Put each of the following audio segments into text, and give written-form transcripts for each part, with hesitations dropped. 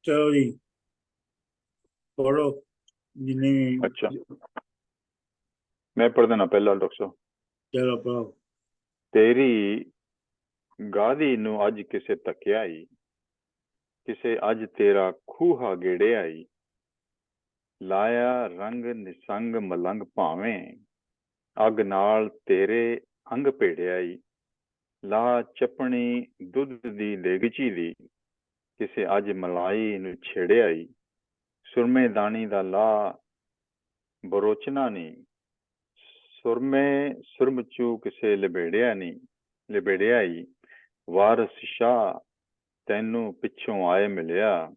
चलो जी पढ़ो जिन्हें। अच्छा मैं पढ़ देना पहला डॉक्टर साहब। चलो पढ़ो। तेरी गादी ਨੂੰ ਅੱਜ ਕਿਸੇ ਤੱਕਿਆ ਈ ਕਿਸੇ ਅੱਜ ਤੇਰਾ ਖੂਹਾ ਗੇੜਿਆ ਈ ਲਾਇਆ ਰੰਗ ਨਿਸੰਗ ਮਲੰਗ ਭਾਵੇਂ ਅੱਗ ਨਾਲ ਤੇਰੇ ਅੰਗ ਭੇੜਿਆ ਈ ਲਾ ਚੱਪਣੀ ਦੁੱਧ ਦੀ ਦੇਗਚੀ ਦੀ ਕਿਸੇ ਅੱਜ ਮਲਾਈ ਨੂੰ ਛੇੜਿਆ ਈ ਸੁਰਮੇ ਦਾਣੀ ਦਾ ਲਾ ਬਰੋਚਨਾ ਨੀ ਸੁਰਮੇ ਸੁਰਮਚੂ ਕਿਸੇ ਲਿਬੇੜਿਆ ਈ ਵਾਰਸ ਸ਼ਾਹ ਤੈਨੂੰ ਪਿੱਛੋਂ ਆਏ ਮਿਲਿਆ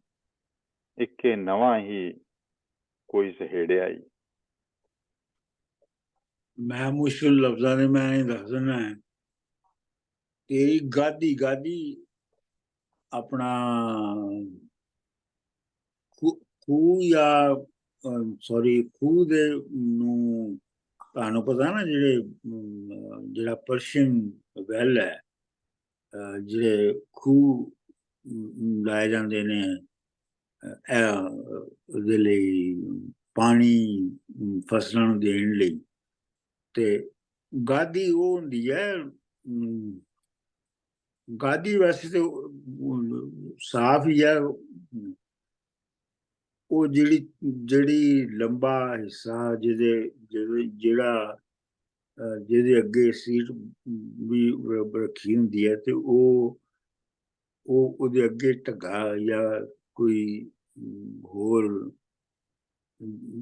ਇੱਕੇ ਨਵਾਂ ਹੀ ਕੋਈ ਸਹੇੜਿਆ ਈ। मैं मुश्किल लफ्जा ने मैं नहीं दस देना है। तेरी गादी गादी अपना खूह या सॉरी खूह दे ਨੂੰ ਤੁਹਾਨੂੰ ਪਤਾ ਨਾ ਜਿਹੜਾ ਪਰਸ਼ੀਅਨ ਵੈਲ ਹੈ ਜਿਹੜੇ ਖੂਹ ਲਾਏ ਜਾਂਦੇ ਨੇ ਉਹਦੇ ਲਈ ਪਾਣੀ ਫਸਲਾਂ ਨੂੰ ਦੇਣ ਲਈ ਤੇ ਗਾਦੀ ਉਹ ਹੁੰਦੀ ਹੈ ਗਾਦੀ ਵੈਸੇ ਤੇ ਸਾਫ਼ ਹੀ ਹੈ ਉਹ ਜਿਹੜੀ ਲੰਬਾ ਹਿੱਸਾ ਜਿਹੜਾ ਜਿਹਦੇ ਅੱਗੇ ਸੀਟ ਵੀ ਰੱਖੀ ਹੁੰਦੀ ਹੈ ਤੇ ਉਹਦੇ ਅੱਗੇ ਢੱਗਾ ਜਾਂ ਕੋਈ ਹੋਰ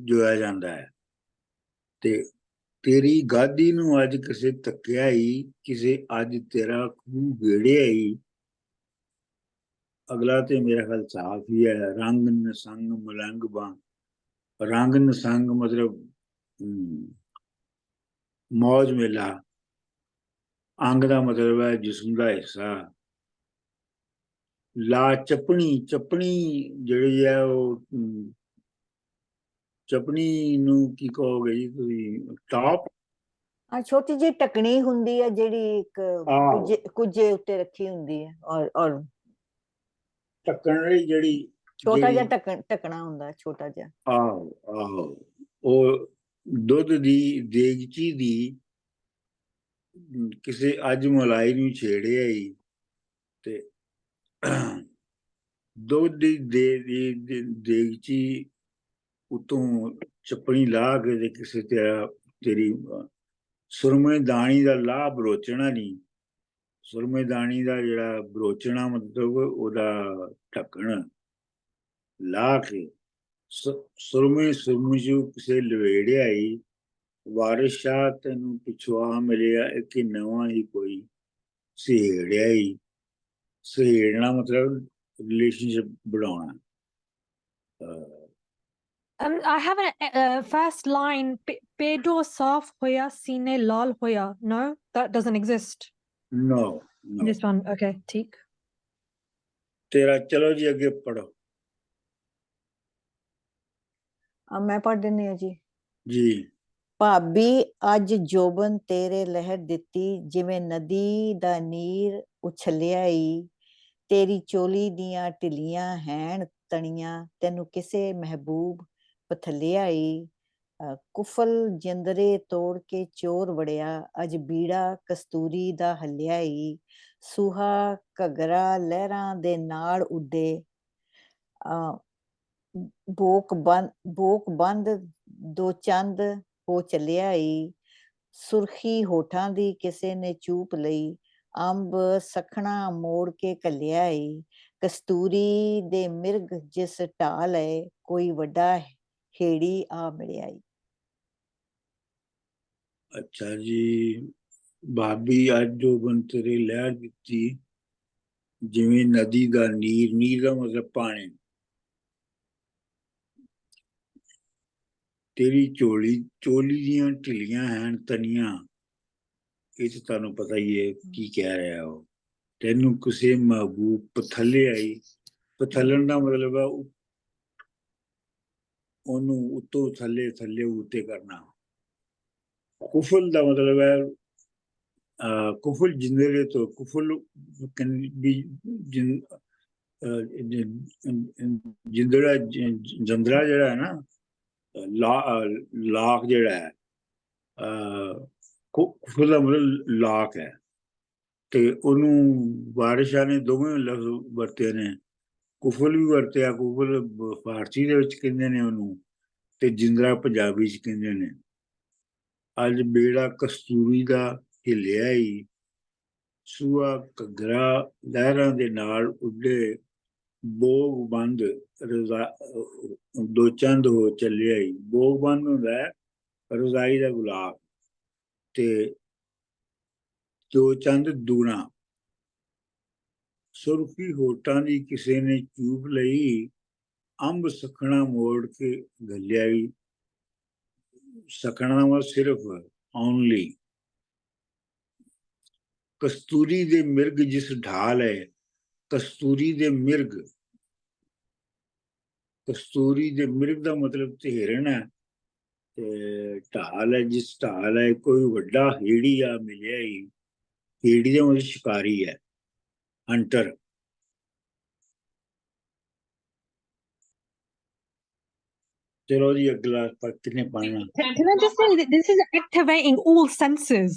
ਜੋਇਆ ਜਾਂਦਾ ਹੈ ਤੇ ਤੇਰੀ ਗਾਦੀ ਨੂੰ ਅੱਜ ਕਿਸੇ ਤੱਕਿਆ ਹੀ ਕਿਸੇ ਅੱਜ ਤੇਰਾ ਖੂਹ ਗੇੜਿਆ ਹੀ ਅਗਲਾ ਤੇ ਮੇਰਾ ਖਿਆਲ ਸਾਫ਼ ਹੀ ਹੈ ਰੰਗ ਨਸੰਗ ਮਲੰਗ ਬਾਂ ਰੰਗ ਨਸੰਗ ਮਤਲਬ ਮੌਜ ਮੇਲਾ ਅੰਗ ਦਾ ਮਤਲਬ ਹੈ ਜਿਸਮ ਦਾ ਹਿੱਸਾ ਲਾ ਚੱਪਣੀ ਜਿਹੜੀ ਹੈ ਉਹ ਚੱਪਣੀ ਨੂੰ ਕੀ ਕਹੋਗੇ ਜੀ ਤੁਸੀਂ ਟਾਪ ਛੋਟੀ ਜਿਹੀ ਟਕਣੀ ਹੁੰਦੀ ਹੈ ਜਿਹੜੀ ਇੱਕ ਕੁਝੇ ਉੱਤੇ ਰੱਖੀ ਹੁੰਦੀ ਹੈ ਔਰ ਢੱਕਣ ਲਈ ਜਿਹੜੀ ਛੋਟਾ ਜਿਹਾ ਢੱਕਣਾ ਹੁੰਦਾ ਛੋਟਾ ਜਿਹਾ ਆਹੋ ਉਹ ਦੁੱਧ ਦੀ ਦੇਗਚੀ ਦੀ ਕਿਸੇ ਅੱਜ ਮਲਾਈ ਨੂੰ ਛੇੜਿਆ ਹੀ ਤੇ ਦੁੱਧ ਦੀ ਦੇਗਚੀ ਉਤੋਂ ਚੱਪਣੀ ਲਾ ਕੇ ਤੇ ਕਿਸੇ ਤੇਰੀ ਸੁਰਮੇ ਦਾਣੀ ਦਾ ਲਾਹ ਬਰੋਚਣਾ ਨਹੀਂ ਸੁਰਮੇ ਦਾਣੀ ਦਾ ਜਿਹੜਾ ਬਰੋਚਣਾ ਮਤਲਬ ਉਹਦਾ ਢੱਕਣ ਲਾ ਕੇ ਸੁਰਮਚੂ ਕਿਸੇ ਲਵੇੜਿਆ ਹੀ ਵਾਰਿਸ ਸ਼ਾਹ ਤੈਨੂੰ ਪਿੱਛੋਂ ਆ ਮਿਲਿਆ ਇੱਕ ਨਵਾਂ ਹੀ ਕੋਈ ਸਹੇੜਿਆ ਹੀ ਸਹੇੜਨਾ ਮਤਲਬ ਰਿਲੇਸ਼ਨਸ਼ਿਪ ਬਣਾਉਣਾ I have a first line pedo saaf hoya sine lal hoya. No, that doesn't exist. No. This one, okay, ठीक. तेरा चलो जी आगे पढ़ो। मैं पढ़ देनी है जी। जी। ਭਾਬੀ ਅੱਜ ਜੋਬਨ ਤੇਰੇ ਲਹਿਰ ਦਿੱਤੀ ਜਿਵੇਂ ਨਦੀ ਦਾ ਨੀਰ ਉਛਲਿਆ ਈ ਤੇਰੀ ਚੋਲੀ ਦੀਆਂ ਢਿੱਲੀਆਂ ਹੈਣ ਤਣੀਆਂ ਤੈਨੂੰ ਕਿਸੇ ਮਹਿਬੂਬ ਪਥਲਿਆ ਈ ਕੁਫਲ ਜਿੰਦਰੇ ਤੋੜ ਕੇ ਚੋਰ ਵੜਿਆ ਅੱਜ ਬੀੜਾ ਕਸਤੂਰੀ ਦਾ ਹੱਲਿਆ ਈ ਸੁਹਾ ਘਗਰਾ ਲਹਿਰਾਂ ਦੇ ਨਾਲ ਉੱਡੇ ਬੋਕ ਬੰਦ ਦੋ ਚੰਦ ਹੋ ਚੱਲਿਆ ਈ ਸੁਰਖੀ ਹੋਠਾਂ ਦੀ ਕਿਸੇ ਨੇ ਚੂਪ ਲਈ ਅੰਬ ਸਖਣਾ ਮੋੜ ਕੇ ਘੱਲਿਆ ਈ ਕਸਤੂਰੀ ਦੇ ਮਿਰਗ ਜਿਸ ਢਾਲ ਹੈ ਕੋਈ ਵੱਡਾ ਹੇੜੀ ਆ ਮਿਲਿਆ ਈ। ਅੱਛਾ ਜੀ ਭਾਬੀ ਅੱਜ ਜੋ ਬੰਤਰੇ ਲਹਿਰ ਦਿੱਤੀ ਜਿਵੇਂ ਨਦੀ ਦਾ ਨੀਰ ਦਾ ਮਤਲਬ ਪਾਣੀ ਤੇਰੀ ਚੋਲੀ ਦੀਆਂ ਢਿੱਲੀਆਂ ਹਨ ਤਨੀਆਂ ਇਹ ਤਾਂ ਤੁਹਾਨੂੰ ਪਤਾ ਹੀ ਹੈ ਕੀ ਕਹਿ ਰਿਹਾ ਉਹ ਤੈਨੂੰ ਕਿਸੇ ਮਹਿਬੂਬ ਪਥੱਲੇ ਆਈ ਪਥੱਲਣ ਦਾ ਮਤਲਬ ਹੈ ਉਹਨੂੰ ਉੱਤੋਂ ਥੱਲੇ ਉੱਤੇ ਕਰਨਾ ਕੁਫਲ ਦਾ ਮਤਲਬ ਹੈ ਕੁਫਲ ਜਿੰਦਰੇ ਤੋਂ ਕੁਫਲ ਵੀ ਜਿੰਦੜਾ ਜੰਦਰਾ ਜਿਹੜਾ ਹੈ ਨਾ, ਲਾਖ ਜਿਹੜਾ ਹੈ, ਕੁਫਲ ਦਾ ਮਤਲਬ ਲਾਖ ਹੈ, ਤੇ ਉਹਨੂੰ ਵਾਰਿਸ਼ਾਂ ਨੇ ਦੋਵੇਂ ਲਫ਼ਜ਼ ਵਰਤੇ ਨੇ। ਕੁਫਲ ਵੀ ਵਰਤਿਆ, ਕੁਫਲ ਫਾਰਸੀ ਦੇ ਵਿੱਚ ਕਹਿੰਦੇ ਨੇ ਉਹਨੂੰ, ਤੇ ਜਿੰਦਰਾ ਪੰਜਾਬੀ ਚ ਕਹਿੰਦੇ ਨੇ। ਅੱਜ ਬੇੜਾ ਕਸਤੂਰੀ ਦਾ ਹਿੱਲਿਆ ਹੀ, ਸੂਆ ਘੱਗਰਾ ਲਹਿਰਾਂ ਦੇ ਨਾਲ ਉੱਡੇ, ਬੋਗ ਬੰਦ ਦੋ ਚੰਦ ਹੋ ਚੱਲਿਆ ਹੀ। ਬੋਗ ਬੰਦ ਹੁੰਦਾ ਹੈ ਰਜ਼ਾਈ ਦਾ ਗੁਲਾਬ, ਤੇ ਦੋ ਚੰਦ ਦੂਣਾ। ਸੁਰਖੀ ਹੋਟਾਂ ਦੀ ਕਿਸੇ ਨੇ ਚੂਪ ਲਈ, ਅੰਬ ਸਖਣਾ ਮੋੜ ਕੇ ਘੱਲਿਆ ਹੀ। ਸਖਣਾ ਵਾ ਸਿਰਫ ਓਨਲੀ। ਕਸਤੂਰੀ ਦੇ ਮਿਰਗ ਜਿਸ ਢਾਲ ਹੈ, ਕਸਤੂਰੀ ਦੇ ਮਿਰਗ, ਕਸਤੂਰੀ ਦੇ ਮਿਰਗ ਦਾ ਮਤਲਬ ਤੇ ਹਿਰਨ ਹੈ, ਤੇ ਢਾਲ ਹੈ ਜਿਸ ਢਾਲ ਹੈ, ਕੋਈ ਵੱਡਾ ਹੇੜੀ ਆ ਮਿਲਿਆ ਹੀ। ਹੇੜੀ ਦਾ ਮਤਲਬ ਸ਼ਿਕਾਰੀ ਹੈ, ਹੰਟਰ। ਚਲੋ ਜੀ ਅਗਲਾ ਕਿੰਨੇ ਪਾਣਾ। Can I just say that this is activating all senses?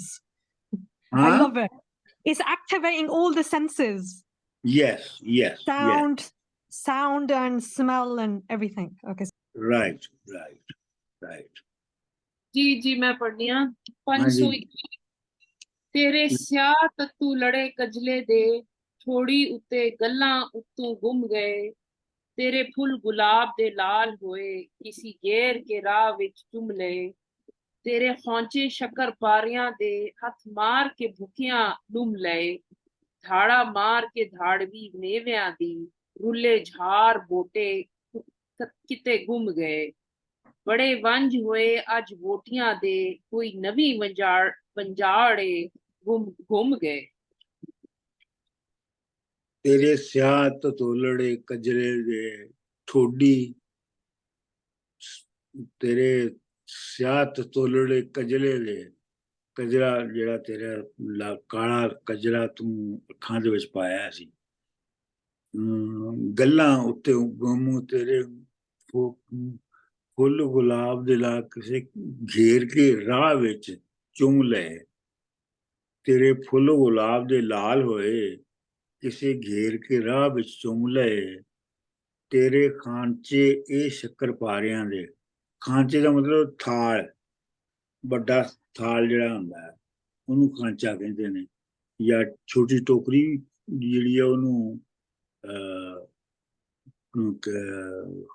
I ਹਾਂ, love it. It's activating all the senses. yes, yes, yes, Sound and smell and everything. Okay. right, right, right. ਜੀ ਜੀ ਮੈਂ ਪੜ੍ਹਨੀ ਆ। ਹਾਂਜੀ 521 ਤੇਰੇ ਸਿਆਹ ਤੱਤੂ ਲੜੇ ਕਜਲੇ ਦੇ, ਥੋੜੀ ਉੱਤੇ ਗੱਲਾਂ ਉੱਤੋਂ ਗੁੰਮ ਗਏ। ਤੇਰੇ ਫੁੱਲ ਗੁਲਾਬ ਦੇ ਲਾਲ ਹੋਏ, ਕਿਸੀ ਗੇਰ ਕੇ ਰਾਹ ਵਿੱਚ ਚੁੰਮ ਲਏ। ਤੇਰੇ ਖੌਂਚੇ ਸ਼ੱਕਰ ਪਾਰਿਆਂ ਦੇ, ਹੱਥ ਮਾਰ ਕੇ ਭੁੱਖਿਆਂ ਲੁੰਮ ਲਏ। ਧਾੜਾ ਮਾਰ ਕੇ ਧਾੜਵੀ ਮੇਵਿਆਂ ਦੀ, ਰੁੱਲੇ ਝਾਰ ਬੋਟੇ ਕਿਤੇ ਗੁੰਮ ਗਏ। ਬੜੇ ਵੰਝ ਹੋਏ ਅੱਜ ਵੋਟੀਆਂ ਦੇ, ਕੋਈ ਨਵੀਂ ਵੰਜਾੜੇ ਗੁੰਮ ਗਏ। ਤੇਰੇ ਸਿਆਹ ਤਤੋਲੜੇ ਕਜਰੇ ਦੇ ਠੋਡੀ, ਤੇਰੇ ਸਿਆਹ ਤਤੋਲੜੇ ਕਜਲੇ ਦੇ, ਕਜਰਾ ਜਿਹੜਾ ਤੇਰਾ ਕਾਲਾ ਕਜਰਾ ਤੂੰ ਅੱਖਾਂ ਦੇ ਵਿੱਚ ਪਾਇਆ ਸੀ। ਗੱਲਾਂ ਉੱਤੇ ਗੁੰਮ, ਤੇਰੇ ਫੁੱਲ ਗੁਲਾਬ ਦੇ ਲਾ ਕਿਸੇ ਘੇਰ ਕੇ ਰਾਹ ਵਿੱਚ ਚੁੰਮ ਲਏ। ਤੇਰੇ ਫੁੱਲ ਗੁਲਾਬ ਦੇ ਲਾਲ ਹੋਏ, ਕਿਸੇ ਘੇਰ ਕੇ ਰਾਹ ਵਿੱਚ ਚੁੰਮ ਲਏ। ਤੇਰੇ ਖਾਂਚੇ ਇਹ ਸ਼ੱਕਰ ਪਾਰਿਆਂ ਦੇ, ਖਾਂਚੇ ਦਾ ਮਤਲਬ ਥਾਲ, ਵੱਡਾ ਥਾਲ ਜਿਹੜਾ ਹੁੰਦਾ ਹੈ ਉਹਨੂੰ ਖਾਂਚਾ ਕਹਿੰਦੇ ਨੇ, ਜਾਂ ਛੋਟੀ ਟੋਕਰੀ ਜਿਹੜੀ ਆ ਉਹਨੂੰ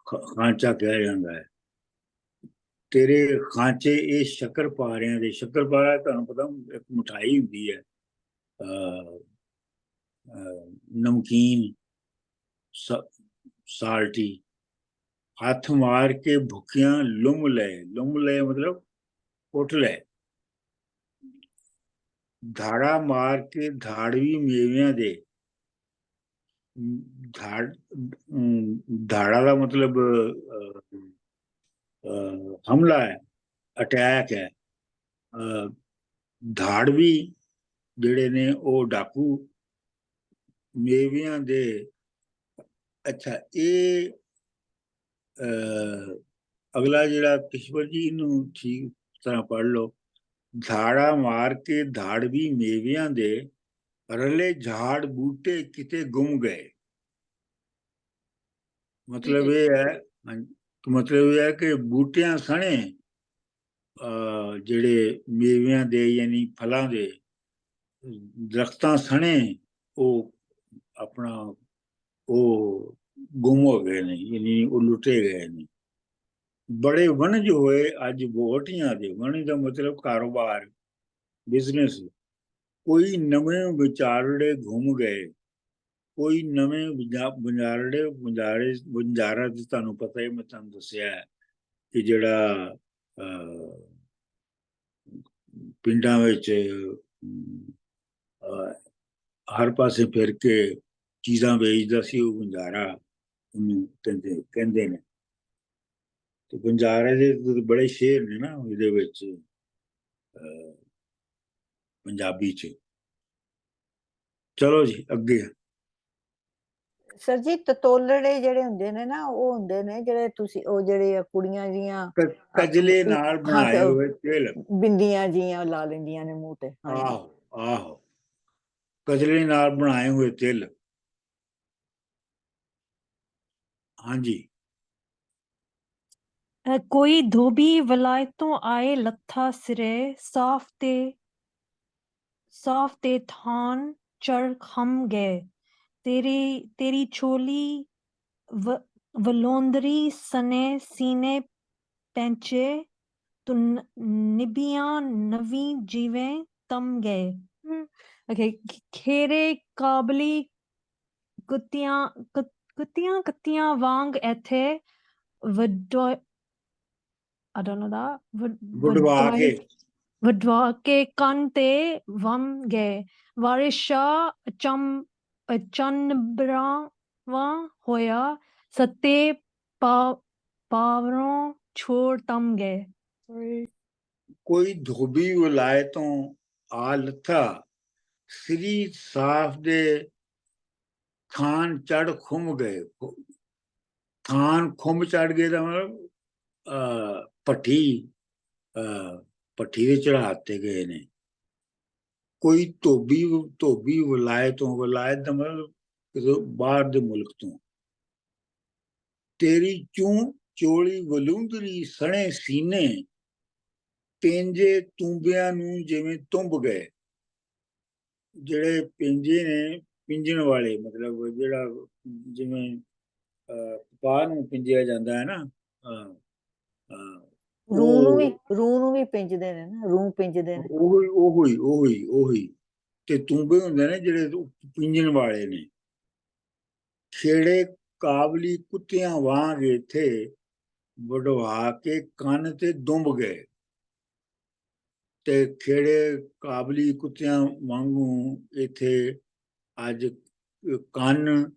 ਖਾਂਚਾ ਕਿਹਾ ਜਾਂਦਾ ਹੈ। ਤੇਰੇ ਖਾਂਚੇ ਇਹ ਸ਼ੱਕਰ ਪਾਰਿਆਂ ਦੇ, ਸ਼ੱਕਰ ਪਾਰਾ ਤੁਹਾਨੂੰ ਪਤਾ ਇੱਕ ਮਿਠਾਈ ਹੁੰਦੀ ਹੈ, ਨਮਕੀਨ ਸਾਲਟੀ। ਹੱਥ ਮਾਰ ਕੇ ਭੁੱਖਿਆਂ ਲੁੰਮ ਲਏ, ਲੁੰਮ ਲਏ ਮਤਲਬ ਉੱਠ ਲਏ। ਧਾੜਾ ਮਾਰ ਕੇ ਧਾੜਵੀ ਮੇਵਿਆਂ ਦੇ, ਧਾੜਾ ਦਾ ਮਤਲਬ ਹਮਲਾ ਹੈ, ਅਟੈਕ ਹੈ। ਧਾੜਵੀ ਜਿਹੜੇ ਨੇ ਉਹ ਡਾਕੂ, ਮੇਵਿਆਂ ਦੇ। ਅੱਛਾ, ਇਹ ਅਗਲਾ ਜਿਹੜਾ ਕਿਸ਼ਵਰ ਜੀ ਨੂੰ ਠੀਕ ਤਰ੍ਹਾਂ ਪੜ੍ਹ ਲਓ। ਧਾੜਾ ਮਾਰ ਕੇ ਧਾੜਵੀ ਮੇਵਿਆਂ ਦੇ, ਰਲੇ ਝਾੜ ਬੂਟੇ ਕਿਤੇ ਗੁੰਮ ਗਏ। ਮਤਲਬ ਇਹ ਹੈ, ਮਤਲਬ ਇਹ ਹੈ ਕਿ ਬੂਟਿਆਂ ਸਣੇ ਜਿਹੜੇ ਮੇਵਿਆਂ ਦੇ ਯਾਨੀ ਫਲਾਂ ਦੇ, ਦਰਖਤਾਂ ਸਣੇ ਉਹ ਆਪਣਾ ਉਹ ਗੁੰਮ ਹੋ ਗਏ ਨੇ, ਯਾਨੀ ਉਹ ਲੁੱਟੇ ਗਏ ਨੇ। ਬੜੇ ਵਣਜ ਹੋਏ ਅੱਜ ਵੋਟੀਆਂ ਦੇ, ਵਣਜ ਦਾ ਮਤਲਬ ਕਾਰੋਬਾਰ, ਬਿਜ਼ਨਸ। ਕੋਈ ਨਵੇਂ ਵਿਚਾਰੜੇ ਘੁੰਮ ਗਏ, ਕੋਈ ਨਵੇਂ ਵਣਜਾਰਾ ਤੇ ਤੁਹਾਨੂੰ ਪਤਾ ਹੀ, ਮੈਂ ਤੁਹਾਨੂੰ ਦੱਸਿਆ ਕਿ ਜਿਹੜਾ ਪਿੰਡਾਂ ਵਿੱਚ ਹਰ ਪਾਸੇ ਫਿਰ ਕੇ ਚੀਜ਼ਾਂ ਵੇਚਦਾ ਸੀ, ਉਹ ਵਣਜਾਰਾ ਉਹਨੂੰ ਕਹਿੰਦੇ ਨੇ। ਤੇ ਵਣਜਾਰੇ ਦੇ ਬੜੇ ਸ਼ੇਰ ਨੇ ਨਾ ਇਹਦੇ ਵਿੱਚ ਪੰਜਾਬੀ ਚ। ਚਲੋ ਜੀ ਅੱਗੇ। ਸਰ ਜੀ ਤਤੋਲੜੇ ਜਿਹੜੇ ਹੁੰਦੇ ਨੇ ਨਾ ਉਹ ਹੁੰਦੇ ਨੇ ਜਿਹੜੇ ਤੁਸੀਂ ਉਹ ਜਿਹੜੇ ਕੁੜੀਆਂ ਜੀਆਂ ਕਜਲੇ ਨਾਲ ਹਾਂ, ਬਣਾਏ ਹੋਏ ਤਿਲ। ਬਿੰਦੀਆਂ ਜੀਆਂ ਲਾ ਲੈਂਦੀਆਂ ਨੇ ਮੂੰਹ ਤੇ। ਹਾਂਜੀ ਆਹੋ ਆਹੋ, ਕਜਲੇ ਨਾਲ ਬਣਾਏ ਹੋਏ ਤਿਲ। ਹਾਂਜੀ। कोई धोबी वलायतों आए लत्था सिरे साफ ते थान चढ़ खम गए तेरी चोली वलोंदरी सने सीने पैंचे तो निबियां नवी जीवें तम गए। Okay, खेरे काबली कुत्तियां वांग एथे वडो I don't know that. ਗੁਡਵਾ ਕੇ ਵਡਵਾ ਕੇ ਕੰਨ ਤੇ ਵਮ ਗਏ ਵਾਰਿਸ਼ਾ ਚੰਬਰਾਵਾਂ ਹੋਇਆ ਸੱਤੇ ਪਾਵਰੋਂ ਛੋੜ ਤਮ ਗਏ। ਕੋਈ ਧੋਬੀ ਵਲਾਇਤੋਂ ਆ ਲੱਥਾ ਸ੍ਰੀ ਸਾਫ ਦੇ ਥਾਨ ਚੜ ਖੁੰਮ ਗਏ। ਥਾਨ ਖੁੰਮ ਚੜ ਗਏ ਦਾ ਮਤਲਬ ਭੱਠੀ ਦੇ ਚੜਾਤੇ ਗਏ ਨੇ। ਕੋਈ ਧੋਬੀ ਵਲਾਇਤ ਦਾ ਮਤਲਬ ਕਿਸੇ ਬਾਹਰ ਦੇ ਮੁਲਕ ਤੋਂ। ਤੇਰੀ ਚੋਲੀ ਵਲੂੰਦਰੀ ਸਣੇ ਸੀਨੇ ਪਿੰਜੇ ਤੂੰਬਿਆਂ ਨੂੰ ਜਿਵੇਂ ਤੁੰਬ ਗਏ। ਜਿਹੜੇ ਪਿੰਜੇ ਨੇ ਪਿੰਜਣ ਵਾਲੇ ਮਤਲਬ ਜਿਹੜਾ ਜਿਵੇਂ ਕਪਾਹ ਨੂੰ ਪਿੰਜਿਆ ਜਾਂਦਾ ਹੈ ਨਾ, ਰੂਹ ਨੂੰ ਵੀ ਪਿੰਜਦੇ ਨੇ ਨਾ, ਰੂਹ ਪਿੰਜਦੇ ਨੇ। ਉਹੀ ਤੇ ਤੂੰਬੇ ਹੁੰਦੇ ਨੇ ਜਿਹੜੇ ਪਿੰਜਣ ਵਾਲੇ ਨੇ। ਖੇੜੇ ਕਾਬਲੀ ਕੁੱਤਿਆਂ ਵਾਂਗ ਇੱਥੇ ਵਡਵਾ ਕੇ ਕੰਨ ਤੇ ਦੁੰਬ ਗਏ। ਤੇ ਖੇੜੇ ਕਾਬਲੀ ਕੁੱਤਿਆਂ ਵਾਂਗੂ ਇੱਥੇ ਅੱਜ ਕੰਨ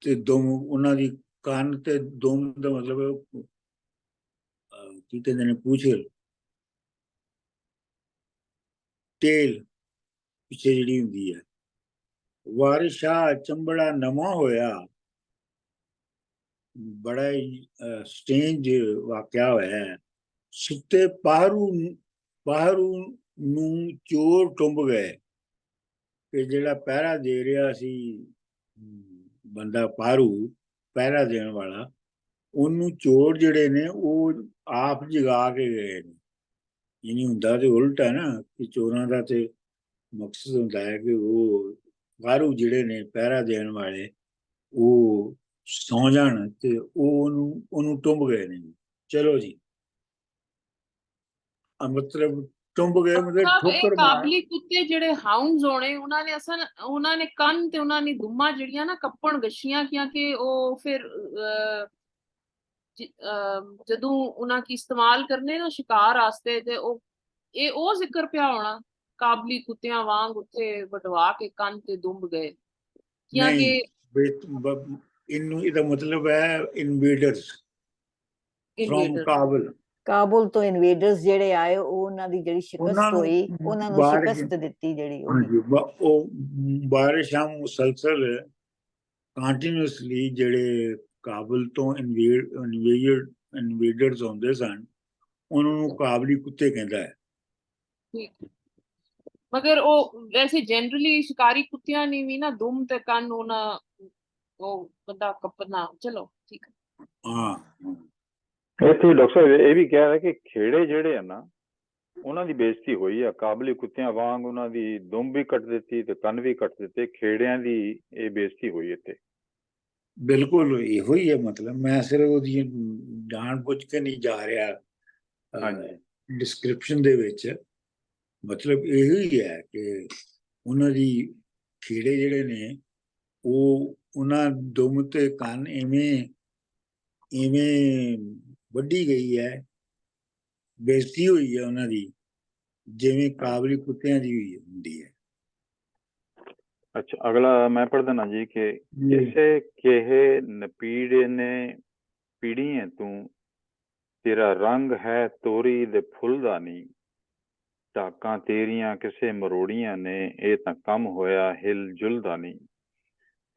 ਤੇ ਦੁੰਬ, ਉਹਨਾਂ ਦੀ ਕੰਨ ਤੇ ਦੁੰਬ ਦਾ ਮਤਲਬ ਕੀ ਕਹਿੰਦੇ ਨੇ, ਪੂਛਲ ਤੇਲ ਪਿੱਛੇ ਜਿਹੜੀ ਹੁੰਦੀ ਹੈ। ਵਾਰਿਸ਼ਾ ਚੰਬੜਾ ਨਵਾਂ ਹੋਇਆ, ਬੜਾ ਹੀ ਸਟ੍ਰੇਂਜ ਵਾਕਿਆ ਹੋਇਆ ਹੈ। ਸੁੱਤੇ ਪਹਾਰੂ ਨੂੰ ਚੋਰ ਟੁੰਬ ਗਏ। ਕਿ ਜਿਹੜਾ ਪਹਿਰਾ ਦੇ ਰਿਹਾ ਸੀ ਬੰਦਾ, ਪਹਾਰੂ ਪਹਿਰਾ ਦੇਣ ਵਾਲਾ, ਉਹਨੂੰ ਚੋਰ ਜਿਹੜੇ ਨੇ ਉਹ ਆਪ ਜਗਾ ਕੇ ਗਏ ਨੇ। ਇਹ ਨਹੀਂ ਹੁੰਦਾ ਤੇ ਉਲਟ ਹੈ ਨਾ, ਕਿ ਚੋਰਾਂ ਦਾ ਤੇ ਮਕਸਦ ਹੁੰਦਾ ਹੈ ਕਿ ਉਹ ਪਹਾਰੂ ਜਿਹੜੇ ਨੇ ਪਹਿਰਾ ਦੇਣ ਵਾਲੇ ਉਹ ਸੌ ਜਾਣ ਤੇ ਉਹਨੂੰ ਟੁੰਬ ਗਏ ਨੇ। ਚਲੋ ਜੀ, ਮਤਲਬ ਟੁੰਬ ਗਏ ਮਤਲਬ ਇਹ ਠੋਕਰ ਮਾਰ। ਕਾਬਲੀ ਕੁੱਤੇ ਜਿਹੜੇ ਹਾਊਂਡਸ ਹੋਣੇ, ਉਹਨਾਂ ਨੇ ਕੰਨ ਤੇ ਉਹਨਾਂ ਨੇ ਦੁੰਮਾਂ ਜਿਹੜੀਆਂ ਨਾ ਕੱਪਣ ਗਸ਼ੀਆਂ ਕੀਆਂ ਕਿ ਉਹ ਫਿਰ ਜਦੋਂ ਉਹਨਾਂ ਕੀ ਇਸਤੇਮਾਲ ਕਰਨੇ ਨਾ ਸ਼ਿਕਾਰ ਵਾਸਤੇ, ਤੇ ਉਹ ਜ਼ਿਕਰ ਪਿਆ ਹੋਣਾ ਕਾਬਲੀ ਕੁੱਤਿਆਂ ਵਾਂਗ ਉੱਥੇ ਵਡਵਾ ਕੇ ਕੰਨ ਤੇ ਦੁੰਬ ਗਏ। ਨਹੀਂ, ਇਹਦਾ ਮਤਲਬ ਹੈ ਇਨਵੇਡਰਸ ਫਰੋਮ ਕਾਬੁਲ ਤੋਂ ਇਨਵੇਡਰਸ ਜਿਹੜੇ ਆਏ, ਉਹ ਉਹਨਾਂ ਦੀ ਜਿਹੜੀ ਸ਼ਿਕਸਤ ਹੋਈ, ਉਹਨਾਂ ਨੂੰ ਸ਼ਿਕਸਤ ਦਿੱਤੀ ਜਿਹੜੀ। ਉਹ ਬਾਰਿਸ਼ਾਂ ਮੁਸਲਸਲ ਕੰਟੀਨਿਊਸਲੀ ਜਿਹੜੇ ਕਾਬੁਲ ਤੋਂ ਇਨਵੇਡਰਸ ਆਉਂਦੇ ਸਨ, ਉਹਨਾਂ ਨੂੰ ਕਾਬਲੀ ਕੁੱਤੇ ਕਹਿੰਦਾ ਹੈ। ਮਗਰ ਉਹ ਵੈਸੇ ਜਨਰਲੀ ਸ਼ਿਕਾਰੀ ਕੁੱਤਿਆਂ ਨੇ ਵੀ ਨਾ ਦੁੰਮ ਤੇ ਕੰਨ ਉਹਨਾਂ ਉਹ ਬੰਦਾ ਕੱਪਣਾ। ਚਲੋ ਠੀਕ ਹੈ। ਹਾਂ, ਇੱਥੇ ਡਾਕਟਰ ਸਾਹਿਬ ਇਹ ਵੀ ਕਹਿ ਰਿਹਾ ਕਿ ਖੇੜੇ ਜਿਹੜੇ ਆ ਨਾ, ਉਹਨਾਂ ਦੀ ਬੇਇੱਜ਼ਤੀ ਹੋਈ ਆ। ਕਾਬਲੀ ਕੁੱਤਿਆਂ ਵਾਂਗ ਉਹਨਾਂ ਦੀ ਦੁੰਬ ਵੀ ਕੱਟ ਦਿੱਤੀ ਤੇ ਕੰਨ ਵੀ ਕੱਟ ਦਿੱਤੇ। ਖੇੜਿਆਂ ਦੀ ਇਹ ਬੇਇੱਜ਼ਤੀ ਹੋਈ ਇੱਥੇ। ਬਿਲਕੁਲ ਇਹੋ ਹੀ ਹੈ। ਮਤਲਬ ਮੈਂ ਸਿਰਫ ਉਹਦੀ ਜਾਣ ਬੁੱਝ ਕੇ ਨਹੀਂ ਜਾ ਰਿਹਾ ਡਿਸਕ੍ਰਿਪਸ਼ਨ ਦੇ ਵਿੱਚ। ਮਤਲਬ ਇਹੋ ਹੀ ਹੈ ਕਿ ਉਹਨਾਂ ਦੀ ਖੇੜੇ ਜਿਹੜੇ ਨੇ ਉਹ ਉਹਨਾਂ ਦੁੰਮ ਤੇ ਕੰਨ ਇਵੇਂ ਵੱਢੀ ਗਈ ਹੈ, ਬੇਇੱਜ਼ਤੀ ਹੋਈ ਹੈ ਉਹਨਾਂ ਦੀ, ਜਿਵੇਂ ਕਾਬਲੀ ਕੁੱਤਿਆਂ ਦੀ ਹੋਈ ਹੁੰਦੀ ਹੈ। ਅੱਛਾ, ਅਗਲਾ ਮੈਂ ਪੜ੍ਹ ਦੇਣਾ ਜੀ ਕਿ ਕਿਸੇ ਕਿਹੇ ਨਪੀੜੇ ਨੇ ਪੀੜੀ ਹੈ ਤੂੰ, ਤੇਰਾ ਰੰਗ ਹੈ ਤੋਰੀ ਦੇ ਫੁੱਲ ਦਾ ਨੀ, ਢਾਕਾਂ ਤੇਰੀਆਂ ਕਿਸੇ ਮਰੋੜੀਆਂ ਨੇ, ਇਹ ਤਾਂ ਕੰਮ ਹੋਇਆ ਹਿਲ ਜੁਲ ਦਾ ਨੀ।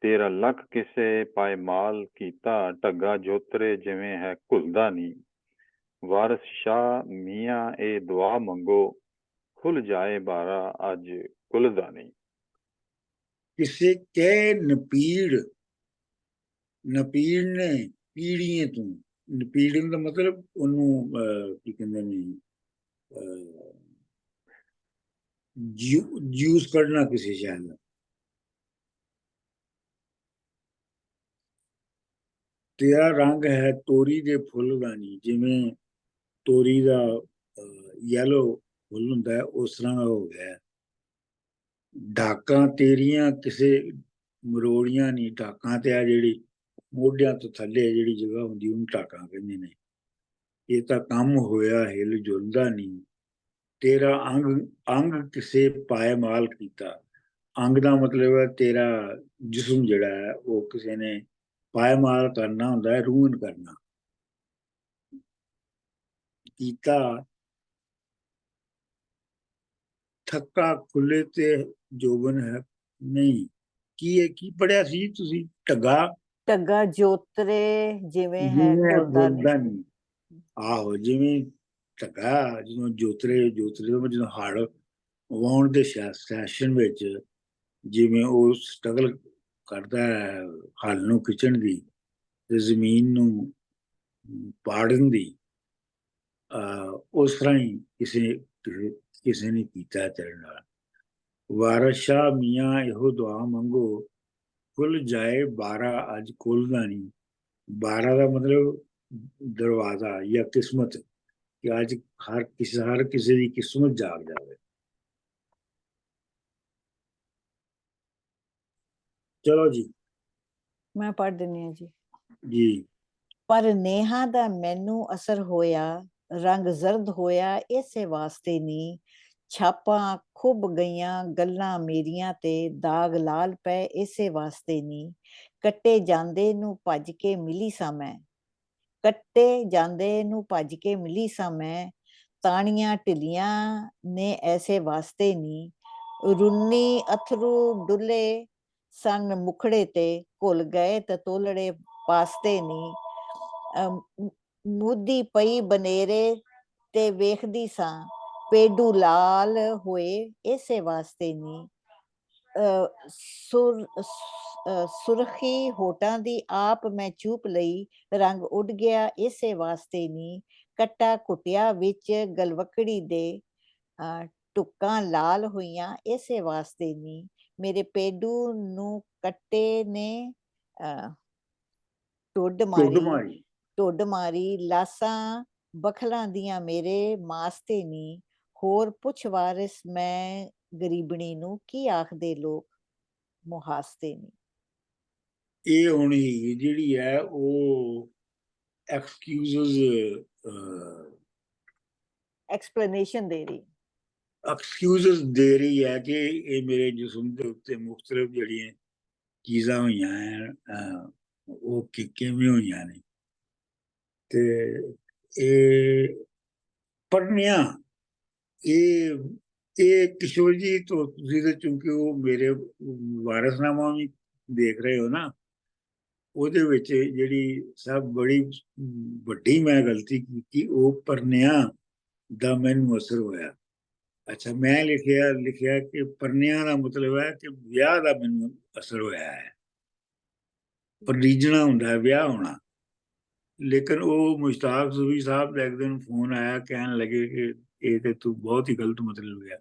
ਤੇਰਾ ਲੱਕ ਕਿਸੇ ਪਾਇਮਾਲ ਕੀਤਾ, ਢੱਗਾ ਜੋਤਰੇ ਜਿਵੇਂ ਹੈ ਘੁਲਦਾ ਨੀ। ਵਾਰਿਸ ਸ਼ਾਹ ਮੀਆਂ ਇਹ ਦੁਆ ਮੰਗੋ, ਖੁੱਲ ਜਾਏ ਬਾਰਾ ਅੱਜ ਖੁੱਲਦਾ ਨੀ। ਕਿਸੇ ਕਹਿ ਨਪੀੜ, ਨਪੀੜ ਨੇ ਪੀੜੀਏ ਤੂੰ, ਨਪੀੜਨ ਦਾ ਮਤਲਬ ਉਹਨੂੰ ਕੀ ਕਹਿੰਦੇ ਨੇ, ਜੂਸ ਕੱਢਣਾ ਕਿਸੇ ਸ਼ੈ ਦਾ। ਤੇਰਾ ਰੰਗ ਹੈ ਤੋਰੀ ਦੇ ਫੁੱਲ ਦਾ ਨੀ, ਜਿਵੇਂ ਤੋਰੀ ਦਾ ਯੈਲੋ ਫੁੱਲ ਹੁੰਦਾ ਹੈ ਉਸ ਤਰ੍ਹਾਂ ਦਾ ਹੋ ਗਿਆ। ਢਾਕਾਂ ਤੇਰੀਆਂ ਕਿਸੇ ਮਰੋੜੀਆਂ ਨਹੀਂ, ਢਾਕਾਂ ਤੇ ਆ ਜਿਹੜੀ ਮੋਢਿਆਂ ਤੋਂ ਥੱਲੇ ਜਿਹੜੀ ਜਗ੍ਹਾ ਹੁੰਦੀ ਉਹਨੂੰ ਢਾਕਾਂ ਕਹਿੰਦੇ ਨੇ। ਇਹ ਤਾਂ ਕੰਮ ਹੋਇਆ ਹਿਲ ਜੁਲਦਾ ਨਹੀਂ, ਤੇਰਾ ਅੰਗ ਕਿਸੇ ਪਾਇਮਾਲ ਕੀਤਾ। ਅੰਗ ਦਾ ਮਤਲਬ ਹੈ ਤੇਰਾ ਜਿਸਮ ਜਿਹੜਾ ਹੈ ਉਹ ਕਿਸੇ ਨੇ ਪਾਇਮਾਲ ਕਰਨਾ ਹੁੰਦਾ ਹੈ, ਰੂਹਨ ਕਰਨਾ। ਕੀਤਾ ਥੱਕਾ ਖੁੱਲੇ ਤੇ ਜੋਬਨ ਹੈ ਨਹੀਂ। ਕੀ ਪੜਿਆ ਸੀ ਤੁਸੀਂ? ਢੱਗਾ ਜੋਤਰੇ ਜਿਵੇਂ ਹੈ ਜਿਵੇਂ ਘੁਲਦਾ ਨੀ। ਘੁਲਦਾ ਨੀ। ਆਹੋ, ਜਿਵੇਂ ਢੱਗਾ ਜਦੋਂ ਜੋਤਰੇ ਤੋਂ ਜਦੋਂ ਹੜ ਵਾਉਣ ਦੇ ਸੈਸ਼ਨ ਵਿੱਚ ਜਿਵੇਂ ਉਹ ਸਟਰਗਲ ਕਰਦਾ ਹੈ ਹਲ ਨੂੰ ਖਿੱਚਣ ਦੀ ਤੇ ਜ਼ਮੀਨ ਨੂੰ ਪਾੜਨ ਦੀ, ਉਸ ਤਰ੍ਹਾਂ ਹੀ ਕਿਸੇ ਨੇ ਕੀਤਾ ਤੇਰੇ ਨਾਲ। ਵਾਰਿਸ ਸ਼ਾਹ ਮੀਆਂ ਇਹੋ ਦੁਆ ਮੰਗੋ, ਖੁੱਲ ਜਾਏ ਬਾਰਾ ਅੱਜ ਖੁੱਲਦਾ ਨਹੀਂ। ਬਾਰਾ ਦਾ ਮਤਲਬ ਦਰਵਾਜ਼ਾ ਜਾਂ ਕਿਸਮਤ, ਕਿ ਅੱਜ ਹਰ ਕਿਸੇ ਦੀ ਕਿਸਮਤ ਜਾਗ ਜਾਵੇ। ਚਲੋ ਜੀ, ਮੈਂ ਪੜ੍ਹ ਦਿੰਦੀ ਹਾਂ ਜੀ। ਜੀ। ਪਰ ਨੇਹਾਂ ਦਾ ਮੈਨੂੰ ਅਸਰ ਹੋਇਆ, ਰੰਗ ਜ਼ਰਦ ਹੋਇਆ ਇਸੇ ਵਾਸਤੇ ਨੀ। ਛਾਪਾਂ ਖੁੱਭ ਗਈਆਂ ਗੱਲਾਂ ਮੇਰੀਆਂ ਤੇ, ਦਾਗ ਲਾਲ ਪਏ ਇਸੇ ਵਾਸਤੇ ਨੀ। ਕੱਟੇ ਜਾਂਦੇ ਨੂੰ ਭੱਜ ਕੇ ਮਿਲੀ ਸਾਂ ਮੈਂ, ਕੱਟੇ ਜਾਂਦੇ ਨੂੰ ਭੱਜ ਕੇ ਮਿਲੀ ਸਾਂ ਮੈਂ। ਤਾਣੀਆਂ ਢਿੱਲੀਆਂ ਨੇ ਐਸੇ ਵਾਸਤੇ ਨੀ। ਰੁੰਨੀ ਅਥਰੂ ਡੁੱਲੇ ਸਨ ਮੁਖੜੇ ਤੇ, ਘੁਲ ਗਏ ਤਤੋਲੜੇ ਵਾਸਤੇ ਨੀ। ਮੁੱਦੀ ਪਈ ਬਨੇਰੇ ਤੇ ਵੇਖਦੀ ਸਾਂ, ਪੇਡੂ ਲਾਲ ਹੋਏ ਇਸੇ ਵਾਸਤੇ ਨੀ। ਸੁਰਖੀ ਹੋਟਾਂ ਦੀ ਆਪ ਮੈਂ ਚੂਪ ਲਈ, ਰੰਗ ਉੱਡ ਗਿਆ ਇਸੇ ਵਾਸਤੇ ਨੀ। ਕੱਟਾ ਘੁੱਟਿਆ ਵਿੱਚ ਗਲਵਕੜੀ ਦੇ, ਟੁੱਕਾਂ ਲਾਲ ਹੋਈਆਂ ਇਸੇ ਵਾਸਤੇ ਨੀ। ਮੇਰੇ ਪੇਡੂ ਨੂੰ ਕੱਟੇ ਨੇ ਢੁੱਡ ਮਾਰੀ, ਲਾਸਾਂ ਬਖਲਾਂ ਦੀਆਂ ਮੇਰੇ ਮਾਸਤੇ ਨੀ। ਹੋਰ ਪੁੱਛ ਵਾਰਿਸ ਮੈਂ ਗਰੀਬਣੀ ਨੂੰ, ਕੀ ਆਖਦੇ ਲੋਕ ਮੁਹਾਸਤੇ ਨੀ। ਇਹ ਹੁਣ ਜਿਹੜੀ ਹੈ ਉਹ ਐਕਸਪਲੇਨੇਸ਼ਨ ਦੇ ਰਹੀ ਹੈ ਕਿ ਇਹ ਮੇਰੇ ਜਿਸਮ ਦੇ ਉੱਤੇ ਮੁਖਤਲਿਫ ਜਿਹੜੀਆਂ ਚੀਜ਼ਾਂ ਹੋਈਆਂ ਹੈ ਉਹ ਕਿਵੇਂ ਹੋਈਆਂ ਨੇ। ਤੇ ਇਹ ਪੜ੍ਹਨੀਆਂ ਇਹ ਕਿਸ਼ੋਰ ਜੀ ਤੋਂ ਤੁਸੀਂ ਤਾਂ ਚੂੰਕਿ ਉਹ ਮੇਰੇ ਵਾਰਿਸਨਾਮਾ ਵੀ ਦੇਖ ਰਹੇ ਹੋ ਨਾ, ਉਹਦੇ ਵਿੱਚ ਜਿਹੜੀ ਸਭ ਬੜੀ ਵੱਡੀ ਮੈਂ ਗਲਤੀ ਕੀਤੀ, ਉਹ ਪਰਨਿਆਂ ਦਾ ਮੈਨੂੰ ਅਸਰ ਹੋਇਆ। ਅੱਛਾ, ਮੈਂ ਲਿਖਿਆ ਕਿ ਪਰਨਿਆਂ ਦਾ ਮਤਲਬ ਹੈ ਕਿ ਵਿਆਹ ਦਾ ਮੈਨੂੰ ਅਸਰ ਹੋਇਆ ਹੈ। ਪਰਲੀਜਣਾ ਹੁੰਦਾ ਹੈ ਵਿਆਹ ਹੋਣਾ। ਲੇਕਿਨ ਉਹ ਮੁਸ਼ਤਾਕ ਸੂਫੀ ਸਾਹਿਬ ਦਾ ਇੱਕ ਦਿਨ ਫੋਨ ਆਇਆ, ਕਹਿਣ ਲੱਗੇ ਕਿ ਇਹ ਤੇ ਤੂੰ ਬਹੁਤ ਹੀ ਗਲਤ ਮਤਲਬ ਲਿਆ।